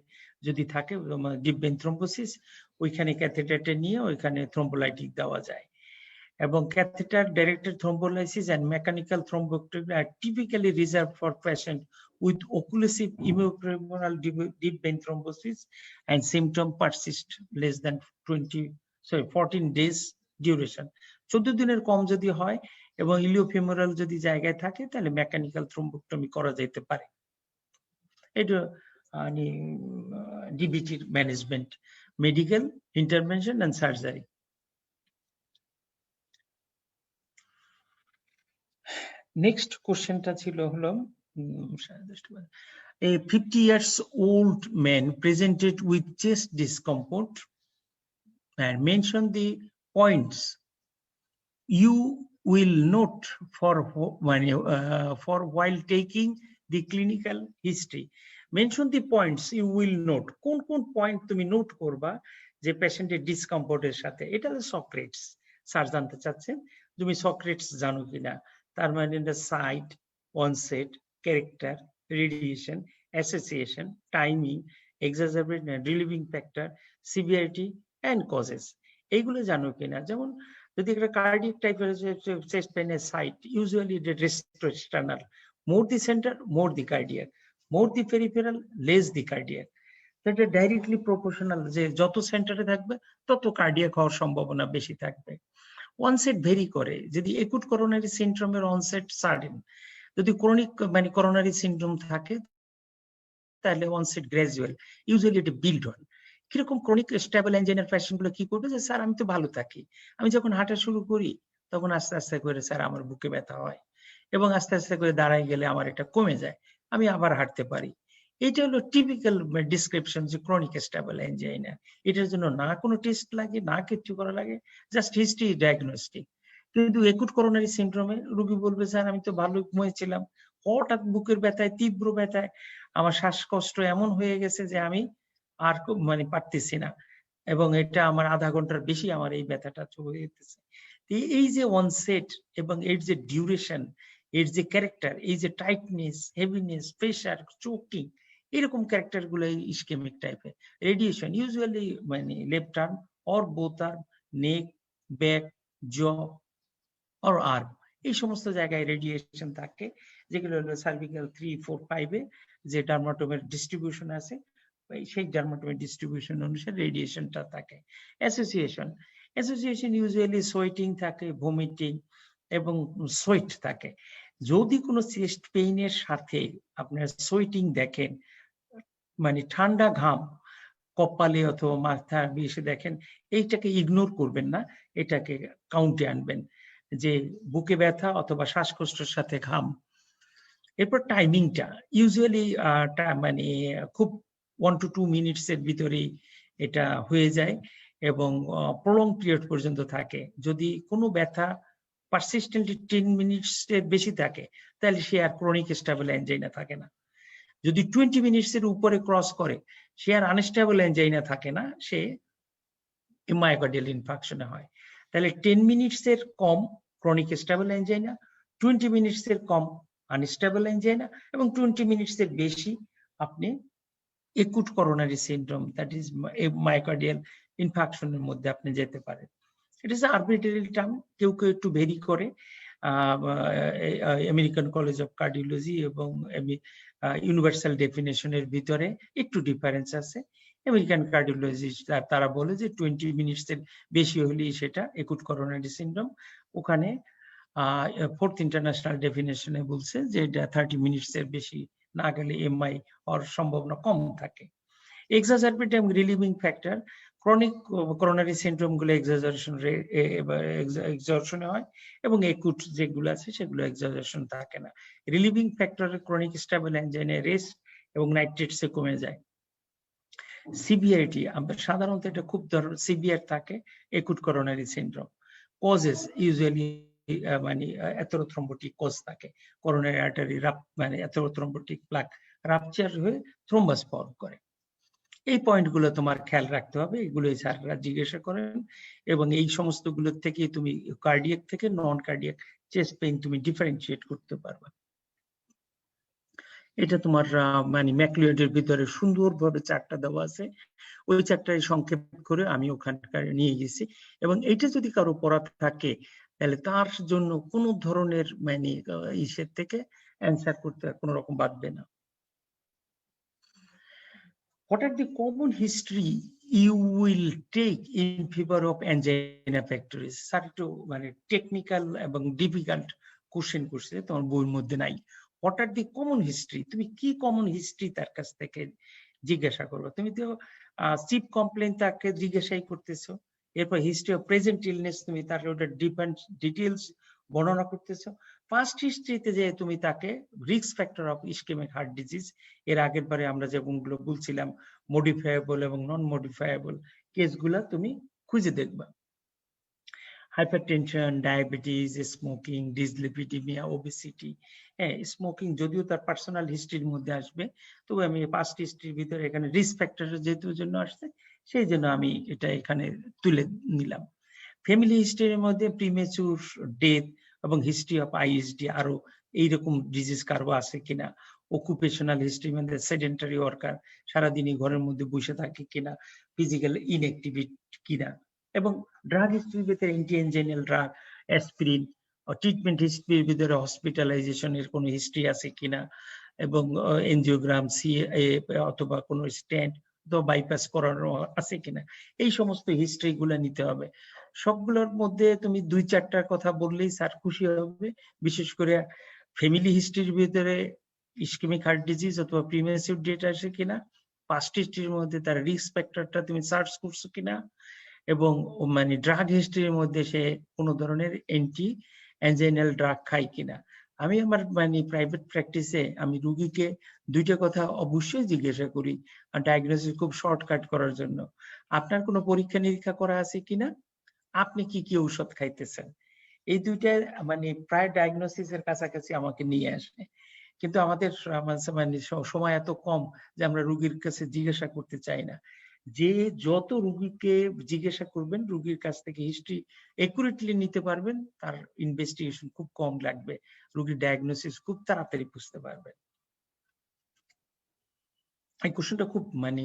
যদি থাকে ডিপ ভেইন থ্রম্বোসিস, ওইখানে ক্যাথেটারটা নিয়ে ওইখানে থ্রম্বোলাইটিক দেওয়া যায়। এবং catheter directed thrombolysis and mechanical thrombectomy are typically reserved for patients with occlusive immunoperitoneal deep vein thrombosis and symptom persist less than 14 days duration. 14 দিনের কম যদি হয় এবং ইলিওফিমোরাল যদি জায়গায় থাকে তাহলে মেকানিক্যাল থ্রম্বোক্টমি করা যেতে পারে। এটা ডিবিটির management, medical intervention and surgery. Next কোশ্চেনটা ছিল হলো a 50 years old man presented with chest discomfort and mention the points you will note for while taking the clinical history. Mention the points you will note. কোন কোন point তুমি note করবা যে পেশেন্টের ডিসকমফোর্টের সাথে? এটা হলো সক্রেটস। স্যার জানতে চাচ্ছেন তুমি সক্রেটস জানো কিনা? তার মানে site, onset, character, radiation, association, timing, exacerbate, relieving factor, severity and causes, এইগুলো জানো কিনা? যেমন যদি একটা কার্ডিয়াক টাইপের চেস্ট পেনের site, usually retrosternal, more the centre more the cardiac, more the peripheral less the cardiac. এটা ডাইরেক্টলি প্রপোর্শনাল, যে যত সেন্টারে থাকবে তত কার্ডিয়াক হওয়ার সম্ভাবনা বেশি থাকবে। অনসেট ভেরি করে, যদি একুট করোনারি সিনড্রোমের অনসেট সাডেন, যদি ক্রনিক মানে করোনারি সিনড্রোম থাকে তাহলে অনসেট গ্র্যাজুয়াল, ইউজুয়ালি এটা বিল্ড অন। কিরকম ক্রনিক স্টেবল এনজাইনার পেশেন্ট গুলো কি করবে যে স্যার আমি তো ভালো থাকি, আমি যখন হাঁটা শুরু করি তখন আস্তে আস্তে করে স্যার আমার বুকে ব্যথা হয় এবং আস্তে আস্তে করে দাঁড়াই গেলে আমার এটা কমে যায়, আমি আবার হাঁটতে পারি। এটা হলো টিপিক্যাল ডিসক্রিপশন যে ক্রনিক স্টেবল এনজাইনা। এটার জন্য না কোনো টেস্ট লাগে, না কিছু করা লাগে, জাস্ট হিস্ট্রি ডায়াগনস্টিক। কিন্তু একুট করোনারি সিনড্রোমে রোগী বলবে স্যার আমি তো ভালো ঘুমিয়েছিলাম, হঠাৎ বুকের ব্যথায়, তীব্র ব্যথায় আমার শ্বাসকষ্ট এমন হয়ে গেছে যে আমি আর মানে পারতেছি না, এবং এটা আমার আধা ঘন্টার বেশি আমার এই ব্যথাটা চলে যেতেছে। এই যে অনসেট এবং এর যে ডিউরেশন, এর যে ক্যারেক্টার, এই যে টাইটনেস, হেভিনেস, প্রেশার, চোকিং, এরকম ক্যারেক্টার গুলো ইসকেমিক টাইপের। রেডিয়েশন ইউজুয়ালি মানে left arm or both arm, neck, back, জ অর আর্ম, এই সমস্ত জায়গায় রেডিয়েশন থাকে, যেগুলো হলো সার্ভিক্যাল 3, 4, 5 এ যে ডার্মাটোমের ডিস্ট্রিবিউশন আছে সেই ডার্মাটোমের ডিস্ট্রিবিউশন অনুসারে রেডিয়েশনটা থাকে। অ্যাসোসিয়েশন ইউজুয়ালি সোয়েটিং থাকে, ভমিটিং এবং সোয়েট থাকে। যদি কোনো চেস্ট পেইনের সাথে আপনার সোয়েটিং দেখেন, মানে ঠান্ডা ঘাম কপালে অথবা মাথা এসে দেখেন, এইটাকে ইগনোর করবেন না, এটাকে কাউন্টে আনবেন যে বুকে ব্যথা অথবা শ্বাসকষ্টের সাথে ঘাম। এরপর টাইমিংটা ইউজুয়ালি মানে খুব 1 to 2 মিনিটস এর ভিতরেই এটা হয়ে যায় এবং প্রলং পিরিয়ড পর্যন্ত থাকে। যদি কোনো ব্যথা পারসিস্টেন্টলি 10 মিনিটস এর বেশি থাকে তাহলে সে আর ক্রনিক স্টেবল এনজাইনা থাকে না। যদি 20 মিনিটস এর উপরে ক্রস করে সে আর আনস্টেবল এনজাইনা থাকে না, সে মায়োকার্ডিয়াল ইনফাকশনে হয়। তাহলে 10 মিনিটস এর কম ক্রনিক স্টেবল এনজাইনা, 20 মিনিটস এর কম আনস্টেবল এনজাইনা এবং 20 মিনিটস এর বেশি আপনি acute coronary syndrome, that is myocardial ইনফাকশনের মধ্যে আপনি যেতে পারেন। It is an arbitrary term, কেউ কেউ একটু ভেরি করে। আমেরিকান কলেজ অফ কার্ডিওলজি এবং ইউনিভার্সাল ডেফিনেশনের ভিতরে একটু ডিফারেন্স আছে। আমেরিকান কার্ডিওলজিস্ট তারা বলে যে 20 মিনিটসের বেশি হলেই সেটা একুট করোনারি সিনড্রোম। ওখানে ফোর্থ ইন্টারন্যাশনাল ডেফিনেশনে বলছে যে এটা 30 মিনিটসের বেশি না গেলে এমআই হওয়ার সম্ভাবনা কম থাকে। এক্সাজারবেট এবং relieving factor, chronic coronary syndrome গুলো এক্সাজারেশনে হয় এবং একুট যেগুলো আছে সেগুলো এক্সাজারেশন থাকে না। রিলিভিং ফ্যাক্টরে ক্রনিক স্টেবল এনজাইনে রেস্ট এবং নাইট্রেটসে কমে যায়। সিভিয়ারিটি, আমরা সাধারণত এটা খুব সিভিয়ার থাকে acute coronary syndrome. Causes usually মানে অ্যাথেরোথ্রম্বোটিক কজ থাকে, করোনারি আর্টারি মানে অ্যাথেরোথ্রম্বোটিক প্লাক রাপচার হয়ে থ্রোম্বাস ফর্ম করে। এই পয়েন্টগুলো তোমার খেয়াল রাখতে হবে, এগুলোই স্যাররা জিজ্ঞাসা করেন এবং এই সমস্ত গুলোর থেকে তুমি কার্ডিয়াক থেকে নন কার্ডিয়াক চেস্ট পেইন তুমি ডিফারেন্সিয়েট করতে পারবে। এটা তোমার মানে ম্যাকলিওডের ভিতরে সুন্দরভাবে চার্টটা দেওয়া আছে, ওই চার্টটাই সংক্ষেপ করে আমি ওখানকার নিয়ে গেছি। এবং এটা যদি কারো পড়া থাকে তাহলে তার জন্য কোনো ধরনের মানে ইসের থেকে অ্যান্সার করতে কোনো রকম বাঁধবে না। What are the common history you will take in favor of angina pectoris? Sir একটু মানে টেকনিক্যাল এবং ডিফিকাল্ট কোশ্চেন করছে, তোমার বইয়ের মধ্যে নাই। What are the common history? তুমি কি কমন হিস্ট্রি তার কাছ থেকে জিজ্ঞাসা করবে? তুমি তো চিপ কমপ্লেন তাকে জিজ্ঞাসাই করতেছো, এরপর হিস্ট্রি অফ প্রেজেন্ট ইলনেস তুমি তার ওটা ডিটেলস বর্ণনা করতেছো। ফার্স্ট হিস্ট্রিতে যে তুমি তাকে risk factor of ischemic heart disease, এর আগের বারে আমরা যেগুলো বলছিলাম মডিফায়েবল এবং নন মডিফায়েবল কেসগুলা তুমি খুঁজে দেখবা। Hypertension, diabetes, smoking, dyslipidaemia, obesity. হ্যাঁ, স্মোকিং যদিও তার পার্সোনাল হিস্ট্রির মধ্যে আসবে, তবে আমি পাস্ট হিস্ট্রির ভিতরে এখানে রিস্ক ফ্যাক্টরের যেহেতু জন্য আসছে সেই জন্য আমি এটা এখানে তুলে নিলাম। ফ্যামিলি হিস্ট্রির মধ্যে প্রিমেচুর ডেথ এবং হিস্ট্রি অফ আইএসডি আরো এইরকম ডিজিজ কারো আছে কিনা। অকুপেশনাল হিস্ট্রি মধ্যে সেডেন্টারি ওয়ার্কার, সারাদিনই ঘরের মধ্যে বসে থাকে কিনা, ফিজিক্যাল ইনঅ্যাক্টিভিটি কিনা। এবং ড্রাগ হিস্ট্রির ভিতরে অ্যান্টি এনজাইনাল ড্রাগ, অ্যাসপিরিন, ট্রিটমেন্ট হিস্ট্রির ভিতরে হসপিটালাইজেশনের কোনো হিস্ট্রি আছে কিনা, এবং এনজিওগ্রাম, সিএ অথবা কোনো স্ট্যান্ড অথবা বাইপাস করানো আছে কিনা, এই সমস্ত হিস্ট্রি গুলা নিতে হবে। সবগুলোর মধ্যে তুমি 2-4টার কথা বললেই স্যার খুশি হবে। বিশেষ করে ফ্যামিলি হিস্ট্রির ভিতরে ইসকেমিক হার্ট ডিজিজ অথবা প্রিমেসিভ ডেট আসে কিনা, পাস্ট হিস্ট্রির মধ্যে তার রিস্ক ফ্যাক্টরটা তুমি সার্চ করছো কিনা, এবং মানে ড্রাগ হিস্ট্রির মধ্যে সে কোনো ধরনের অ্যান্টি অ্যানজাইনাল ড্রাগ খায় কিনা। আমি আমার মানে প্রাইভেট প্র্যাকটিসে আমি রুগীকে 2টা কথা অবশ্যই জিজ্ঞাসা করি ডায়াগনোসিস খুব শর্টকাট করার জন্য। আপনার কোনো পরীক্ষা নিরীক্ষা করা আছে কিনা, আপনি কি কি ঔষধ খাইতেছেন, এই 2টা মানে প্রায় ডায়াগনোসিসের কাছাকাছি আমাকে নিয়ে আসে। কিন্তু আমাদের মানে সময় এত কম যে আমরা রুগীর কাছে জিজ্ঞাসা করতে চাই না। যে যত রুগীকে জিজ্ঞাসা করবেন, রুগীর কাছ থেকে হিস্ট্রি একুরেটলি নিতে পারবেন, তার ইনভেস্টিগেশন খুব কম লাগবে, রুগীর ডায়াগনোসিস খুব তাড়াতাড়ি বুঝতে পারবেন। এই কোশ্চেনটা খুব মানে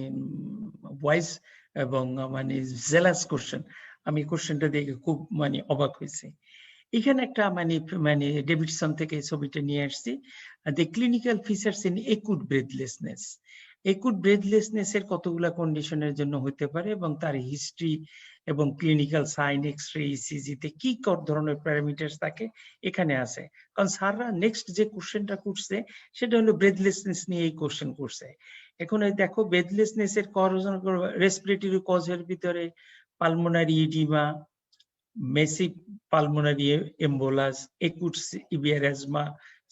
ওয়াইজ এবং মানে জেলাস কোশ্চেন। আমি কোশ্চেনটা দেখে খুব মানে অবাক হয়েছি। এখানে একটা মানে ডেভিডসন থেকে ছবিটা নিয়ে আসছি, the clinical features in acute breathlessness. Acute breathlessness এর কতগুলা কন্ডিশনের জন্য হতে পারে এবং তার হিস্ট্রি এবং ক্লিনিক্যাল সাইন, এক্সরে, ইসিজি তে কি ধরনের প্যারামিটারস থাকে এখানে আছে। কারণ স্যাররা নেক্সট যে কোশ্চেনটা করছে সেটা হলো ব্রেথলেসনেস নিয়ে এই কোশ্চেন করছে। এখন দেখো ব্রেথলেসনেস এর রেসপিরেটরি কজের ভিতরে pulmonary oedema, massive pulmonary embolus, acute severe asthma,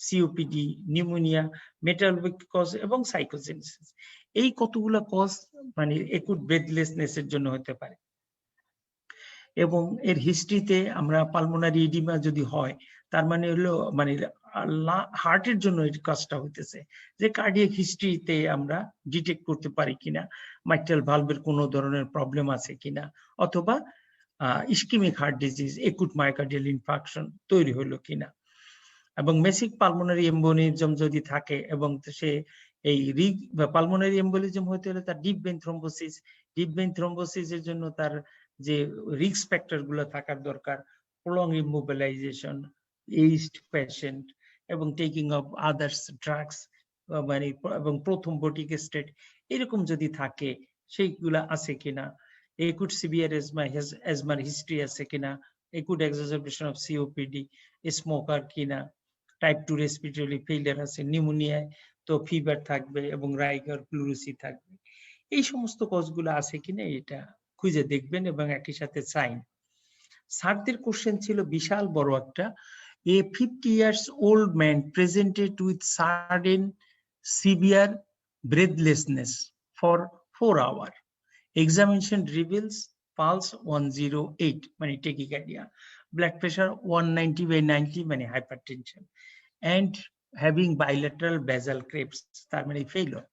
COPD, pneumonia, metabolic cause এবং সাইকোজেনেসিস, এই কতগুলা কজ মানে একুট ব্রেথলেসনেস এর জন্য হতে পারে। এবং এর হিস্ট্রিতে আমরা পালমোনারি ইডিমা যদি হয় তার মানে হলো মানে হার্টের জন্য এই কাজটা হইতেছে, যে কার্ডিয়াক হিস্ট্রিতে আমরা ডিটেক্ট করতে পারি কিনা মাইট্রাল ভালভের কোনো ধরনের প্রবলেম আছে কিনা, অথবা ischemic heart disease, acute myocardial infarction তৈরি হলো কিনা। এবং মেসিক পালমোনারি এম্বোলিজম যদি থাকে এবং সে এই পালমোনারি এম্বোলিজম হতে হলে তার deep vein thrombosis, deep vein থ্রম্বোসিসের জন্য তার যে রিস্ক ফ্যাক্টর গুলো থাকার দরকার, প্রলং ইমোবিলাইজেশন, এইজড পেশেন্ট এবং টেকিং অফ আদার্স ড্রাগস, মানে এবং প্রথম বটিক স্টেট এরকম যদি থাকে সেইগুলা আছে কিনা, acute severe asthma হিস্ট্রি আছে কিনা, acute exacerbation of COPD, smoker কিনা, টাইপ 2 রেসপিরেটরি ফেইলিয়ার আছে, নিউমোনিয়ায় তো ফিভার থাকবে এবং রাইগার প্লুরিসি থাকবে। এই সমস্ত কজগুলো আছে কিনা এটা খুঁজে দেখবেন এবং একই সাথে সাইন। স্যারদের কোশ্চেন ছিল বিশাল বড় একটা, a 50 years old man presented with sudden severe breathlessness for 4 hours. Examination reveals pulse 108 মানে tachycardia, blood pressure 190/90 মানে hypertension, and having bilateral basal Krebs তার মানে failure।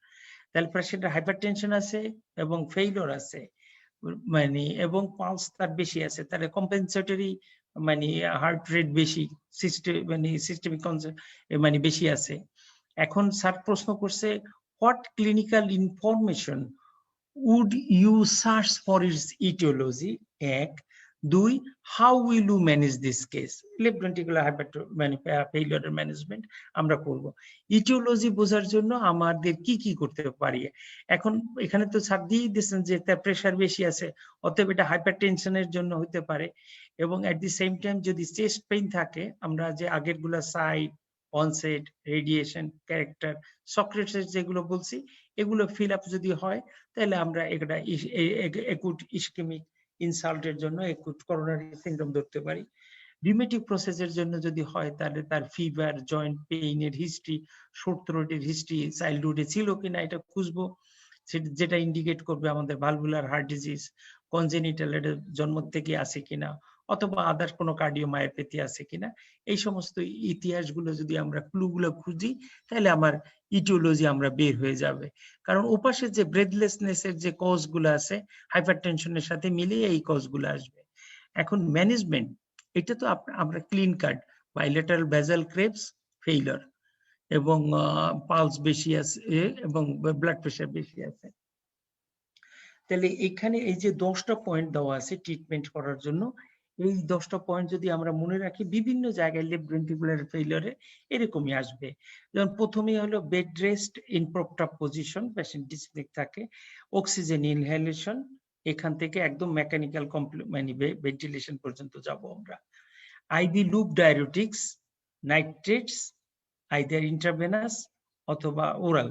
তাহলে পেশেন্টের হাইপারটেনশন আছে এবং ফেইলিওর আছে, মানে এবং পালস তার বেশি আছে, তার কম্পেনসেটরি মানে হার্ট রেট বেশি, সিস্টেমিক মানে বেশি আছে। এখন স্যার প্রশ্ন করছে what clinical information would you search for its etiology? এক, দুই, how will you manage this case? Left ventricular failure management আমরা করব। ইটিওলজি বোঝার জন্য আমাদের কি কি করতে পারি? এখন এখানে তো স্যার দিয়ে দিয়েছেন যে তার প্রেসার বেশি আছে, অতএব এটা হাইপারটেনশনের জন্য হতে পারে, এবং এট দি সেম টাইম যদি চেস্ট পেইন থাকে, আমরা যে আগের গুলা side, onset, radiation, character, Socrates যেগুলো বলছি এগুলো ফিল আপ যদি হয়, তাহলে আমরা এটা একুট ইসকেমিক ইনসাল্টের জন্য একুট করোনারি সিনড্রোম ধরতে পারি। রিউমেটিক প্রসেসের জন্য যদি হয়, তাহলে তার ফিভার, জয়েন্ট পেইনের হিস্ট্রি, শর্ট থ্রোটের হিস্ট্রি চাইল্ডহুডে ছিল কিনা এটা খুঁজবো, যেটা ইন্ডিকেট করবে আমাদের ভালভুলার হার্ট ডিজিজ, কনজেনিটাল জন্ম থেকে আছে কিনা, অথবা আদার কোনো কার্ডিওমায়োপ্যাথি আছে কিনা। এই সমস্ত ইতিহাসগুলো যদি আমরা ক্লুগুলো খুঁজি, তাহলে আমার ইটিওলজি আমরা বের হয়ে যাবে। কারণ ওপাশে যে ব্রেথলেসনেস এর যে কজ গুলো আছে হাইপারটেনশনের সাথে মিলিয়ে এই কজ গুলো আসবে। এখন ম্যানেজমেন্ট, এটা তো আমরা clean card, bilateral basal Krebs, failure এবং পালস বেশি আছে এবং ব্লাড প্রেশার বেশি আছে। তাহলে এখানে এই যে 10টা পয়েন্ট দেওয়া আছে ট্রিটমেন্ট করার জন্য, এই 10টা পয়েন্ট যদি আমরা মনে রাখি, বিভিন্ন জায়গায় লেফট ভেন্ট্রিকুলার ফেইলিওরে এরকমই আসবে। যেমন প্রথমেই হলো bed rest in propped position, patient dyspnoeic থাকে, অক্সিজেন ইনহেলেশন, এখান থেকে একদম মেকানিক্যাল মানে ভেন্টিলেশন পর্যন্ত যাব আমরা। IV loop diuretics, nitrates either intravenous অথবা ওরাল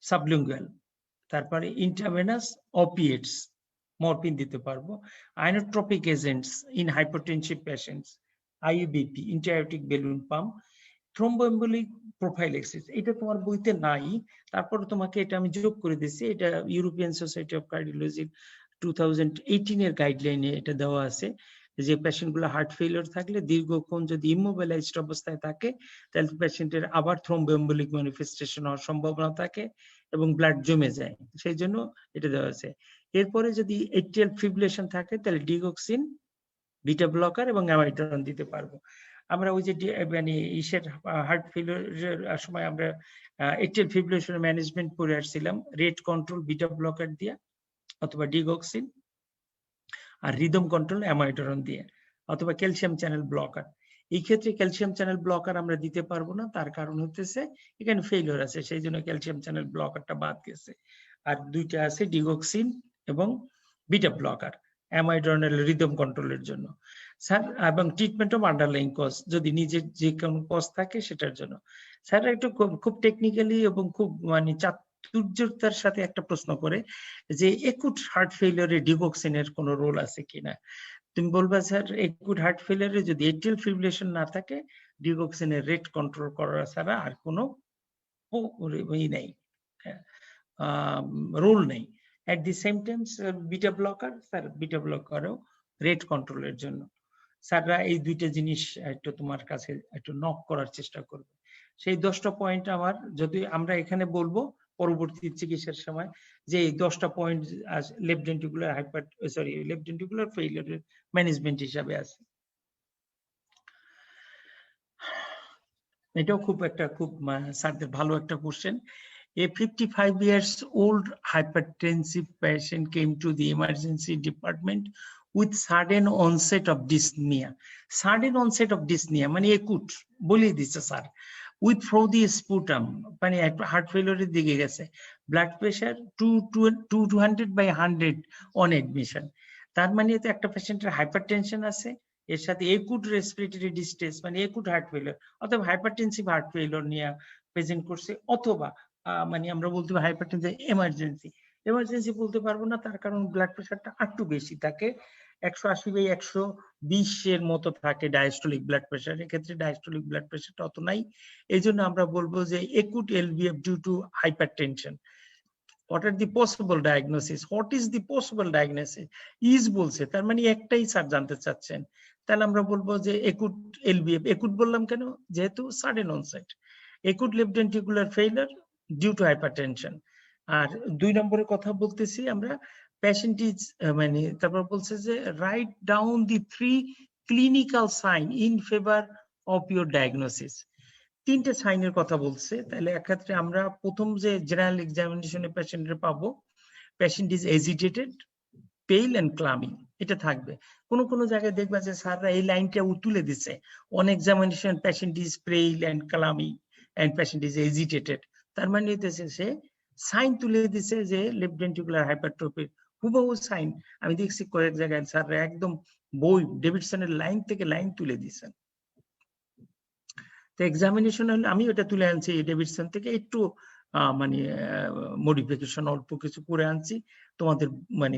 সাবলিঙ্গুয়াল, তারপরে ইন্ট্রাভেনাস অপিয়েটস, মরফিন দিতে পারবো, inotropic agents in hypertensive patients, IABP, intra-aortic balloon pump, thromboembolic prophylaxis. এটা তোমার বইতে নাই, তারপরে তোমাকে এটা আমি যোগ করে দিচ্ছি, এটা ইউরোপিয়ান সোসাইটি অফ কার্ডিওলজির 2018 এর গাইডলাইনে এটা দেওয়া আছে, যে পেশেন্ট গুলো হার্ট ফেলিওর থাকলে দীর্ঘক্ষণ যদি ইমোবিলাইজড অবস্থায় থাকে, তাহলে পেশেন্টের আবার থ্রোম্বোএম্বোলিক ম্যানিফেস্টেশন হওয়ার সম্ভাবনা থাকে এবং ব্লাড জমে যায়, সেই জন্য এটা দেওয়া আছে। এরপরে যদি এট্রিয়াল ফিব্রিলেশন থাকে, তাহলে ডিগক্সিন, বিটা ব্লকার এবং অ্যামাইড্রন দিতে পারবো। আমরা ওই যে মানে ইসের হার্ট ফেলিওরের সময় আমরা এট্রিয়াল ফিব্রিলেশনের ম্যানেজমেন্ট পড়ে আসছিলাম, রেট কন্ট্রোল বিটা ব্লকার দিয়ে অথবা ডিগক্সিন, আর রিদম কন্ট্রোল অ্যামাইড্রন দিয়ে, অথবা ক্যালসিয়াম চ্যানেল ব্লকার। এই ক্ষেত্রে ক্যালসিয়াম চ্যানেল ব্লকার আমরা দিতে পারবো না, তার কারণ হচ্ছে এখানে ফেলিওর আছে, সেই জন্য ক্যালসিয়াম চ্যানেল ব্লকারটা বাদ গেছে। আর দুইটা আছে ডিগক্সিন এবং বিটা ব্লকার, অ্যামাইড্রনের রিদম কন্ট্রোলের জন্য স্যার, এবং ট্রিটমেন্ট অফ আন্ডারলাইং কজ, যদি নিজের যে কোনো কজ থাকে সেটার জন্য। স্যার একটু খুব টেকনিক্যালি এবং খুব মানে চাতুর্যতার সাথে একটা প্রশ্ন করে যে একুট হার্ট ফেলিওরে ডিগক্সিনের কোনো রোল আছে কিনা। তুমি বলবা স্যার একুট হার্ট ফেলিওরে যদি এট্রিয়াল ফিব্রিলেশন না থাকে, ডিগক্সিনের রেট কন্ট্রোল করা ছাড়া আর কোনো নেই, রোল নেই। At the same time beta blocker, sir beta ব্লকারও রেট কন্ট্রোলের জন্য। স্যাররা এই দুইটা জিনিস একটু তোমার কাছে একটু নক করার চেষ্টা করবে। সেই 10টা পয়েন্ট আমার, যদি আমরা এখানে বলবো পরবর্তী চিকিৎসার সময় যে এই 10টা point left ventricular left ventricular ফেইলিওরের ম্যানেজমেন্ট হিসাবে আছে। এটাও খুব স্যারদের ভালো একটা question. A 55 years old hypertensive patient came to the emergency department with sudden onset of dyspnea. Sudden onset of dyspnea মানে একুট বলে দিচ্ছে স্যার, with frothy sputum মানে হার্ট ফেলিওরের দিকে গেছে, ব্লাড প্রেশার 200/100 অন এডমিশন। তার মানে তো একটা পেশেন্টের হাইপারটেনশন আছে, এর সাথে একুট রেসপিরেটরি ডিস্ট্রেস মানে একুট হার্ট ফেলিওর অথবা হাইপারটেনসিভ হার্ট ফেলিওর নিয়ে প্রেজেন্ট করছে, অথবা মানে আমরা বলতে পারি হাইপারটেনসিভ এমার্জেন্সি। এমার্জেন্সি বলতে পারবো না, তার কারণ ব্লাড প্রেশারটা একটু বেশি থাকে, 180/120 এর মতো থাকে ডায়াস্টোলিক ব্লাড প্রেশার। এক্ষেত্রে ডায়াস্টোলিক ব্লাড প্রেশারটা অত নাই, এই জন্য আমরা বলবো যে acute LVF due to hypertension. What are the possible diagnosis? What is the possible diagnosis? Is বলছে, তার মানে একটাই স্যার জানতে চাচ্ছেন, তাহলে আমরা বলবো যে একুট এলভিএফ। একুট বললাম কেন? যেহেতু sudden onset. Acute left ventricular failure due to hypertension. আর 2 নম্বরের কথা বলতেছি আমরা, পেশেন্ট ইজ মানে তারপর বলছে যে write down the 3 clinical sign in favour of your diagnosis. 3টে সাইনের কথা বলছে, তাহলে এক্ষেত্রে আমরা প্রথম যে জেনারেল এক্সামিনেশনে পেশেন্টের পাবো, patient is agitated, pale and clammy, এটা থাকবে। কোন জায়গায় দেখবা যে স্যাররা এই লাইনটা তুলে দিচ্ছে, on examination patient is pale and clammy and patient is agitated, তার মানে হইতেছে সে সাইন তুলে দিছে যে লেফট ভেন্ট্রিকুলার হাইপারট্রফির হুবহু সাইন। আমি দেখছি কয়েক জায়গায় স্যাররা একদম বই ডেভিডসনের লাইন থেকে লাইন তুলে দিচ্ছেন। তো এক্সামিনেশন আমি ওটা তুলে আনছি ডেভিডসন থেকে, একটু মানে মডিফিকেশন অল্প কিছু করে আনছি তোমাদের মানে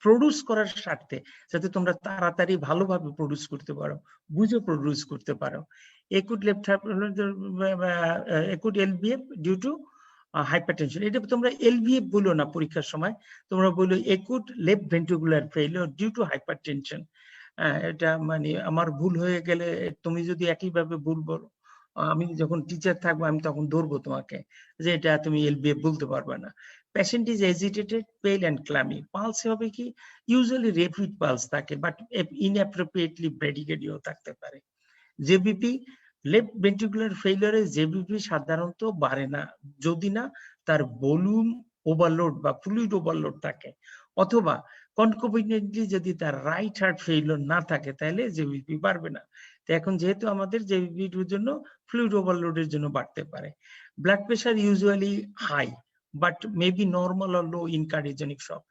প্রডিউস করার স্বার্থে, যাতে তোমরা তাড়াতাড়ি ভালোভাবে প্রডিউস করতে পারো, বুঝে প্রডিউস করতে পারো। Acute left acute LVF due to hypertension, এটা তোমরা এলভিএফ বলো না পরীক্ষার সময়, তোমরা বলো acute left ventricular failure due to hypertension. এটা মানে আমার ভুল হয়ে গেলে তুমি যদি একইভাবে ভুল বলো, আমি যখন টিচার থাকবো আমি তখন ধরবো তোমাকে যে এটা তুমি এলভিএফ বলতে পারবে না। পেশেন্ট ইজ এজিটেটেড, পেল এন্ড ক্লামি, পালস হবে কি ইউজুয়ালি রেপিড পালস থাকে, বাট ইনঅ্যাপ্রোপ্রিয়েটলি ব্রেডিকেডিও থাকতে পারে। জেবিপি লেফট ভেন্ট্রিকুলার ফেইলিউরে জেবিপি সাধারণত বাড়ে না যদি না তার ভলিউম ওভারলোড বা ফ্লুইড ওভারলোড থাকে, অথবা কনকমিটেন্টলি যদি তার রাইট হার্ট ফেইলিউর না থাকে তাহলে জেবিপি বাড়বে না। তো এখন যেহেতু আমাদের জেবিপির জন্য ফ্লুইড ওভারলোডের জন্য বাড়তে পারে। Blood pressure usually high but maybe normal or low in cardiogenic shock,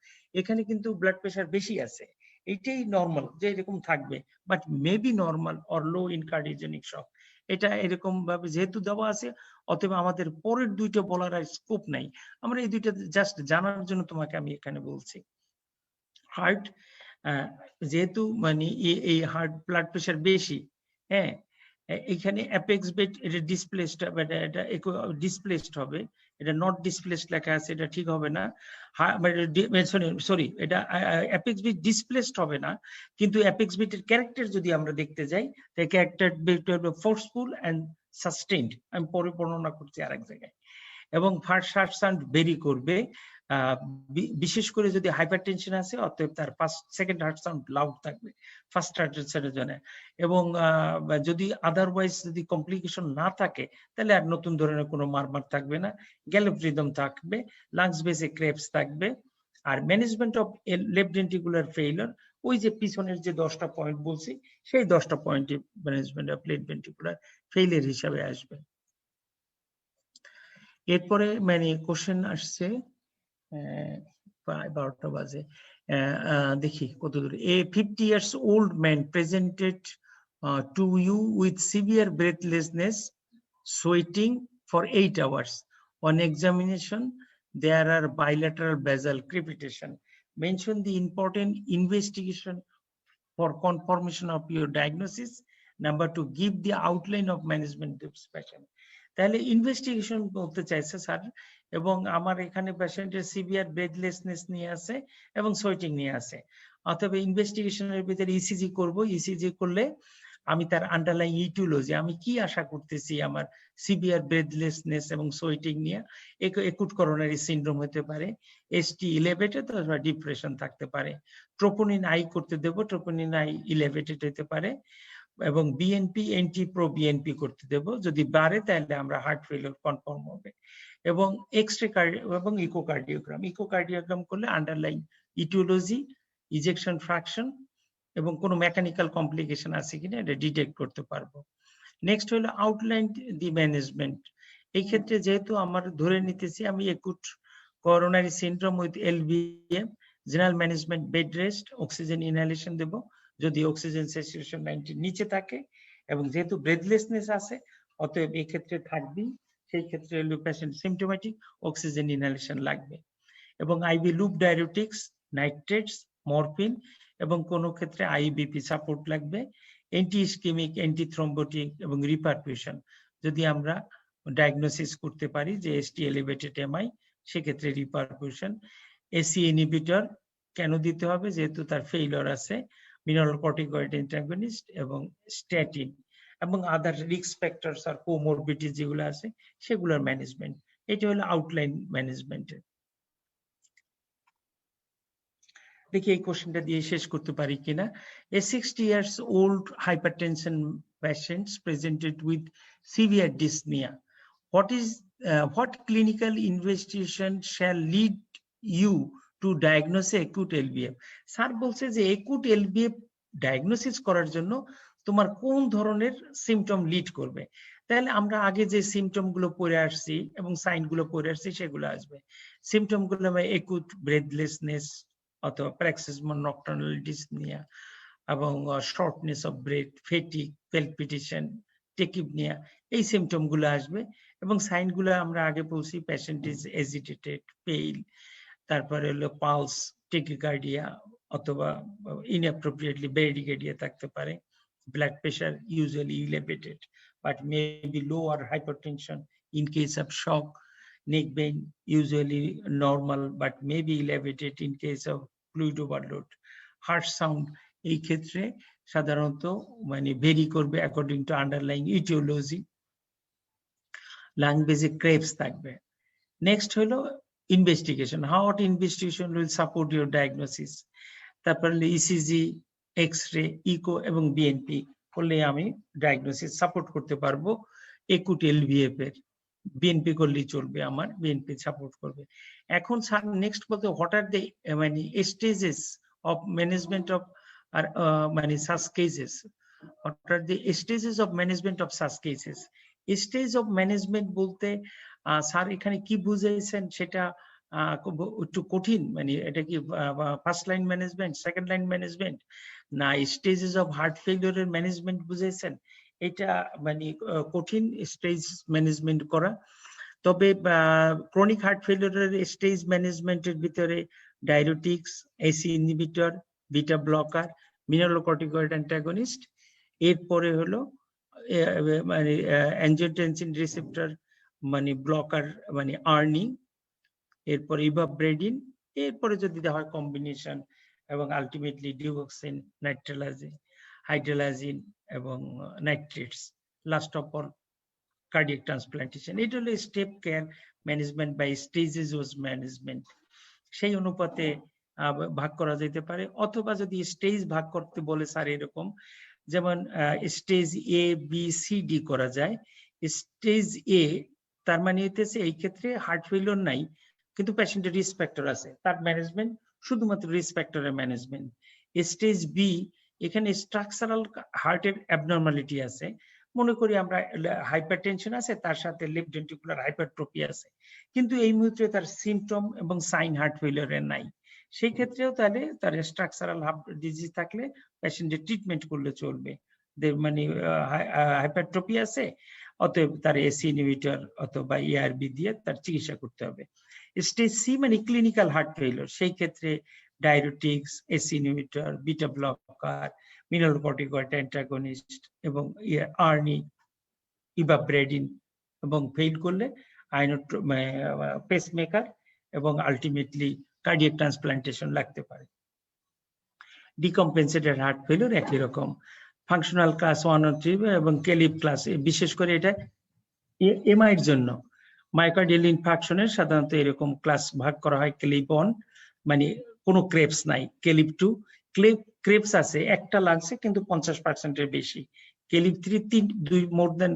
এখানে কিন্তু ব্লাড প্রেশার বেশি আছে, এইটাই নর্মাল যে এরকম থাকবে, but maybe normal or low in cardiogenic শক, এটা এরকম ভাবে যেহেতু দেওয়া আছে, অথবা আমাদের পরের 2টা বলার আর স্কোপ নাই, আমরা এই 2টা জাস্ট জানার জন্য তোমাকে আমি এখানে বলছি। হার্ট যেহেতু মানে এই হার্ট ব্লাড প্রেশার বেশি, হ্যাঁ, এখানে অ্যাপেক্স বেট এটা ডিসপ্লেসড হবে, এটা ডিসপ্লেসড হবে, এটা নট ডিসপ্লেসড লেখা আছে, এটা ঠিক হবে না। সরি, এটা অ্যাপেক্স বিট ডিসপ্লেসড হবে না, কিন্তু অ্যাপেক্স বিটের ক্যারেক্টার যদি আমরা দেখতে যাই, তাই ক্যারেক্টার বিট হবে ফোর্সফুল এন্ড সাস্টেইনড, আমি পরে বর্ণনা করছি আরেক জায়গায়। এবং ফার্স্ট হার্ট সাউন্ড বেরি করবে, বিশেষ করে যদি হাইপারটেনশন আছে, অতএব তার সেকেন্ড হার্ট সাউন্ড লাউড থাকবে ফার্স্ট হার্ট সাউন্ডের জন্য। এবং যদি আদারওয়াইজ যদি কমপ্লিকেশন না থাকে তাহলে আর নতুন ধরনের কোনো মারমার থাকবে না, গ্যালোপ রিদম থাকবে, লাংস বেসে ক্রেপস থাকবে। আর management of left ventricular failure, ওই যে পিছনের যে 10টা পয়েন্ট বলছি সেই 10টা পয়েন্টে management of left ventricular failure হিসাবে আসবে। এরপরে মানে কোশ্চেন আসছে 12টা বাজে, দেখি কত দূর। A 50 years old man presented to you with severe breathlessness, sweating for 8 hours. On examination, there are bilateral basal crepitation. Mention the important investigation for confirmation of your diagnosis. Number 2, give the outline of management of this patient. তাহলে investigation বলতে চাইছে sir, এবং আমার এখানে পেশেন্টের severe breathlessness নিয়ে আছে এবং সোয়েটিং নিয়ে আছে, অথবা ইনভেস্টিগেশনের ভিতরে ইসিজি করব, ইসিজি করলে আমি তার আন্ডারলাইং ইটিওলজি আমি কি আশা করতেছি আমার সিভিয়ার ব্রেথলেসনেস এবং সোয়েটিং নিয়ে, একুট করোনারি সিনড্রোম হতে পারে, এসটি ইলেভেটেড অথবা ডিপ্রেশন থাকতে পারে। ট্রোপোনিন আই করতে দেব, ট্রোপোনিন আই ইলেভেটেড হতে পারে, এবং বিএনপি এনটি প্রো বিএনপি করতে দেব, যদি বাড়ে তাহলে আমরা হার্ট ফেলিউর কনফার্ম হবে। এবং এক্সরে এবং ইকোকার্ডিওগ্রাম করলে আন্ডারলাইন ইটিওলজি ইজেকশন ফ্র্যাকশন এবং কোনো মেকানিক্যাল কমপ্লিকেশন আছে কিনা এটা ডিটেক্ট করতে পারবো। নেক্সট হলো আউটলাইন দি ম্যানেজমেন্ট। এই ক্ষেত্রে যেহেতু আমার ধরে নিতেছি আমি acute coronary syndrome with LVM, general management bed rest, oxygen inhalation দেব যদি অক্সিজেন স্যাচুরেশন 90 নিচে থাকে, এবং যেহেতু ব্রেথলেসনেস আছে অতএব এই ক্ষেত্রে থাকবেই, সেই ক্ষেত্রে হলো পেশেন্ট সিমটোম্যাটিক, অক্সিজেন ইনহেলেশন লাগবে। এবং IV loop diuretics, nitrates, morphine এবং কোনো ক্ষেত্রে আইবিপি সাপোর্ট লাগবে, অ্যান্টি ইসকেমিক, অ্যান্টি থ্রম্বোটিক এবং রিপারফিউশন যদি আমরা ডায়াগনোসিস করতে পারি যে এসটি এলিভেটেড এমআই, সেক্ষেত্রে রিপারফিউশন। এসি ইনহিবিটর কেন দিতে হবে, যেহেতু তার ফেইলিওর আছে, মিনারেল কর্টিকয়েড অ্যান্টাগনিস্ট এবং স্ট্যাটিন এবং আদার রিস্ক ফ্যাক্টরস আর কোমরবিডিটি যেগুলো আছে সেগুলোর ম্যানেজমেন্ট। এটা হলো আউটলাইন ম্যানেজমেন্টের। দেখি এই কোশ্চেনটা দিয়ে শেষ করতে পারি কিনা। A 60 years old hypertension patients presented with severe dyspnea. What clinical investigation shall lead you to diagnose acute LVF? Sir বলছে যে acute LVF ডায়াগনোসিস করার জন্য তোমার কোন ধরনের সিমটম লিড করবে। তাহলে আমরা আগে যে সিমটম গুলো পড়ে আসছি এবং সাইন গুলো পড়ে আসছি সেগুলো আসবে। সিমটম গুলো একুট ব্রেথলেসনেস অথবা paroxysmal nocturnal dyspnea এবং shortness of breadth, ফেটিক, palpitation, tachypnea, এই সিমটম গুলো আসবে। এবং সাইন গুলো আমরা আগে বলছি, পেশেন্ট ইজ এজিটেটেড, পেইল, তারপরে হলো পালস, টেকিকার্ডিয়া অথবা ইনঅ্যাপ্রোপ্রিয়েটলি ব্রেডিকার্ডিয়া থাকতে পারে, blood pressure usually elevated but may be low or hypertension in case of shock, neck pain usually normal but may be elevated in case of fluid overload, harsh sound এই ক্ষেত্রে সাধারণত মানে vary করবে according to underlying etiology, lung basic creps থাকবে। Next হলো investigation, what investigation will support your diagnosis, তারপর ECG, X-ray, echo এবং BNP করলে আমি ডায়াগনোসিস সাপোর্ট করতে পারবো একুট এলভিএফ এর। বিএনপি করলেই চলবে, আমার বিএনপি সাপোর্ট করবে। এখন স্যার নেক্সট বলতে হোয়াট আর দ্য মানে স্টেজেস অফ ম্যানেজমেন্ট অফ আর মানে such cases, what are the stages of management of such cases. Stage of management বলতে স্যার এখানে কি বুঝাইছেন সেটা একটু কঠিন, মানে এটা কি first line management, second line management, না স্টেজেস অফ হার্ট ফেলিওরের ম্যানেজমেন্ট বুঝাইছেন, এটা মানে কঠিন স্টেজ ম্যানেজমেন্ট করা। তবে ক্রনিক হার্ট ফেলিওরের স্টেজ ম্যানেজমেন্টের ভিতরে diuretics, ACE inhibitor, beta blocker, mineral corticoid antagonist, এরপরে হলো মানে অ্যাঞ্জিওটেনসিন রিসেপ্টর মানে ব্লকার মানে আর্নি, এরপরে ইভাব্রেডিন, এরপরে যদি দেওয়া হয় কম্বিনেশন, এবং আলটিমেটলি ডিওক্সিন, নাইট্রালাজিন, হাইড্রালাজিন এবং nitrates, last of all cardiac transplantation. এটা হলো step care management by stages was management. সেই অনুপাতে ভাগ করা যেতে পারে, অথবা যদি স্টেজ ভাগ করতে বলে স্যার এরকম, যেমন stage A B C D করা যায়। স্টেজ এ তার মানে হইতেছে এই ক্ষেত্রে হার্ট ফেলিওর নাই কিন্তু পেশেন্টের রিস্ক ফ্যাক্টর আছে, তার ম্যানেজমেন্ট শুধুমাত্র রিস্ক ফ্যাক্টরের ম্যানেজমেন্ট। স্টেজ বি এখানে স্ট্রাকচারাল হার্টের অ্যাবনরমালিটি আছে, মনে করি আমরা হাইপারটেনশন আছে, তার সাথে লেফট ভেন্ট্রিকুলার হাইপারট্রফি আছে, কিন্তু এই মুহূর্তে তার সিমটম এবং সাইন হার্ট ফেলিওরের নাই, সেই ক্ষেত্রেও তাহলে তার স্ট্রাকচারাল ডিজিজ থাকলে পেশেন্টের ট্রিটমেন্ট করলে চলবে। মানে হাইপারট্রফি আছে, অতএব তার এসি ইনহিবিটর অথবা ইআরবি দিয়ে তার চিকিৎসা করতে হবে। স্টেজ সি মানে ক্লিনিক্যাল হার্ট ফেলিওর, সেই ক্ষেত্রে diuretics, ACE inhibitor, beta blocker, mineral corticoid antagonist এবং আর্নি, ইভাব্রেডিন, এবং ফেল করলে পেসমেকার এবং আলটিমেটলি কার্ডিয়াক ট্রান্সপ্লান্টেশন লাগতে পারে। ডিকম্পেনসেটেড হার্ট ফেলিওর একই রকম, ফাংশনাল ক্লাস 1 ও 3 এবং কেলিপ ক্লাস, বিশেষ করে এটা এমআই এর জন্য। মায়োকার্ডিয়াল ইনফার্কশনের সাধারণত এরকম ক্লাস ভাগ করা হয়, কেলিপ 1 মানে কোনো ক্রেপস নাই, কেলিপ 2 ক্রেপস আছে একটা লাগছে কিন্তু 50% এর বেশি, কেলিপ 3 2 মোর দেন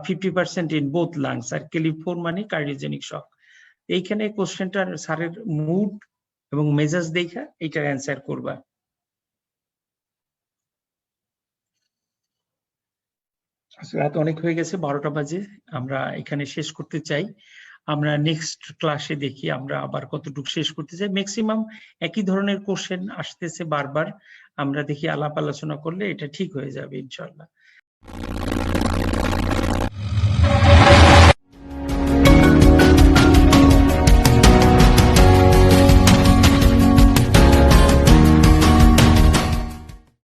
50% ইন বোথ লাংস, আর কেলিপ 4 মানে কার্ডিওজেনিক শক। এইখানে কোশ্চেনটার স্যারের মুড এবং মেজাজ দেখা এটার অ্যান্সার করবা। রাত অনেক হয়ে গেছে, 12টা বাজে, আমরা এখানে শেষ করতে চাই। আমরা নেক্সট ক্লাসে দেখি আমরা আবার কতটুকু শেষ করতে চাই। ম্যাক্সিমাম একই ধরনের কোশ্চেন আসতেছে বারবার, আমরা দেখি আলাপ আলোচনা করলে এটা ঠিক হয়ে যাবে ইনশাআল্লাহ।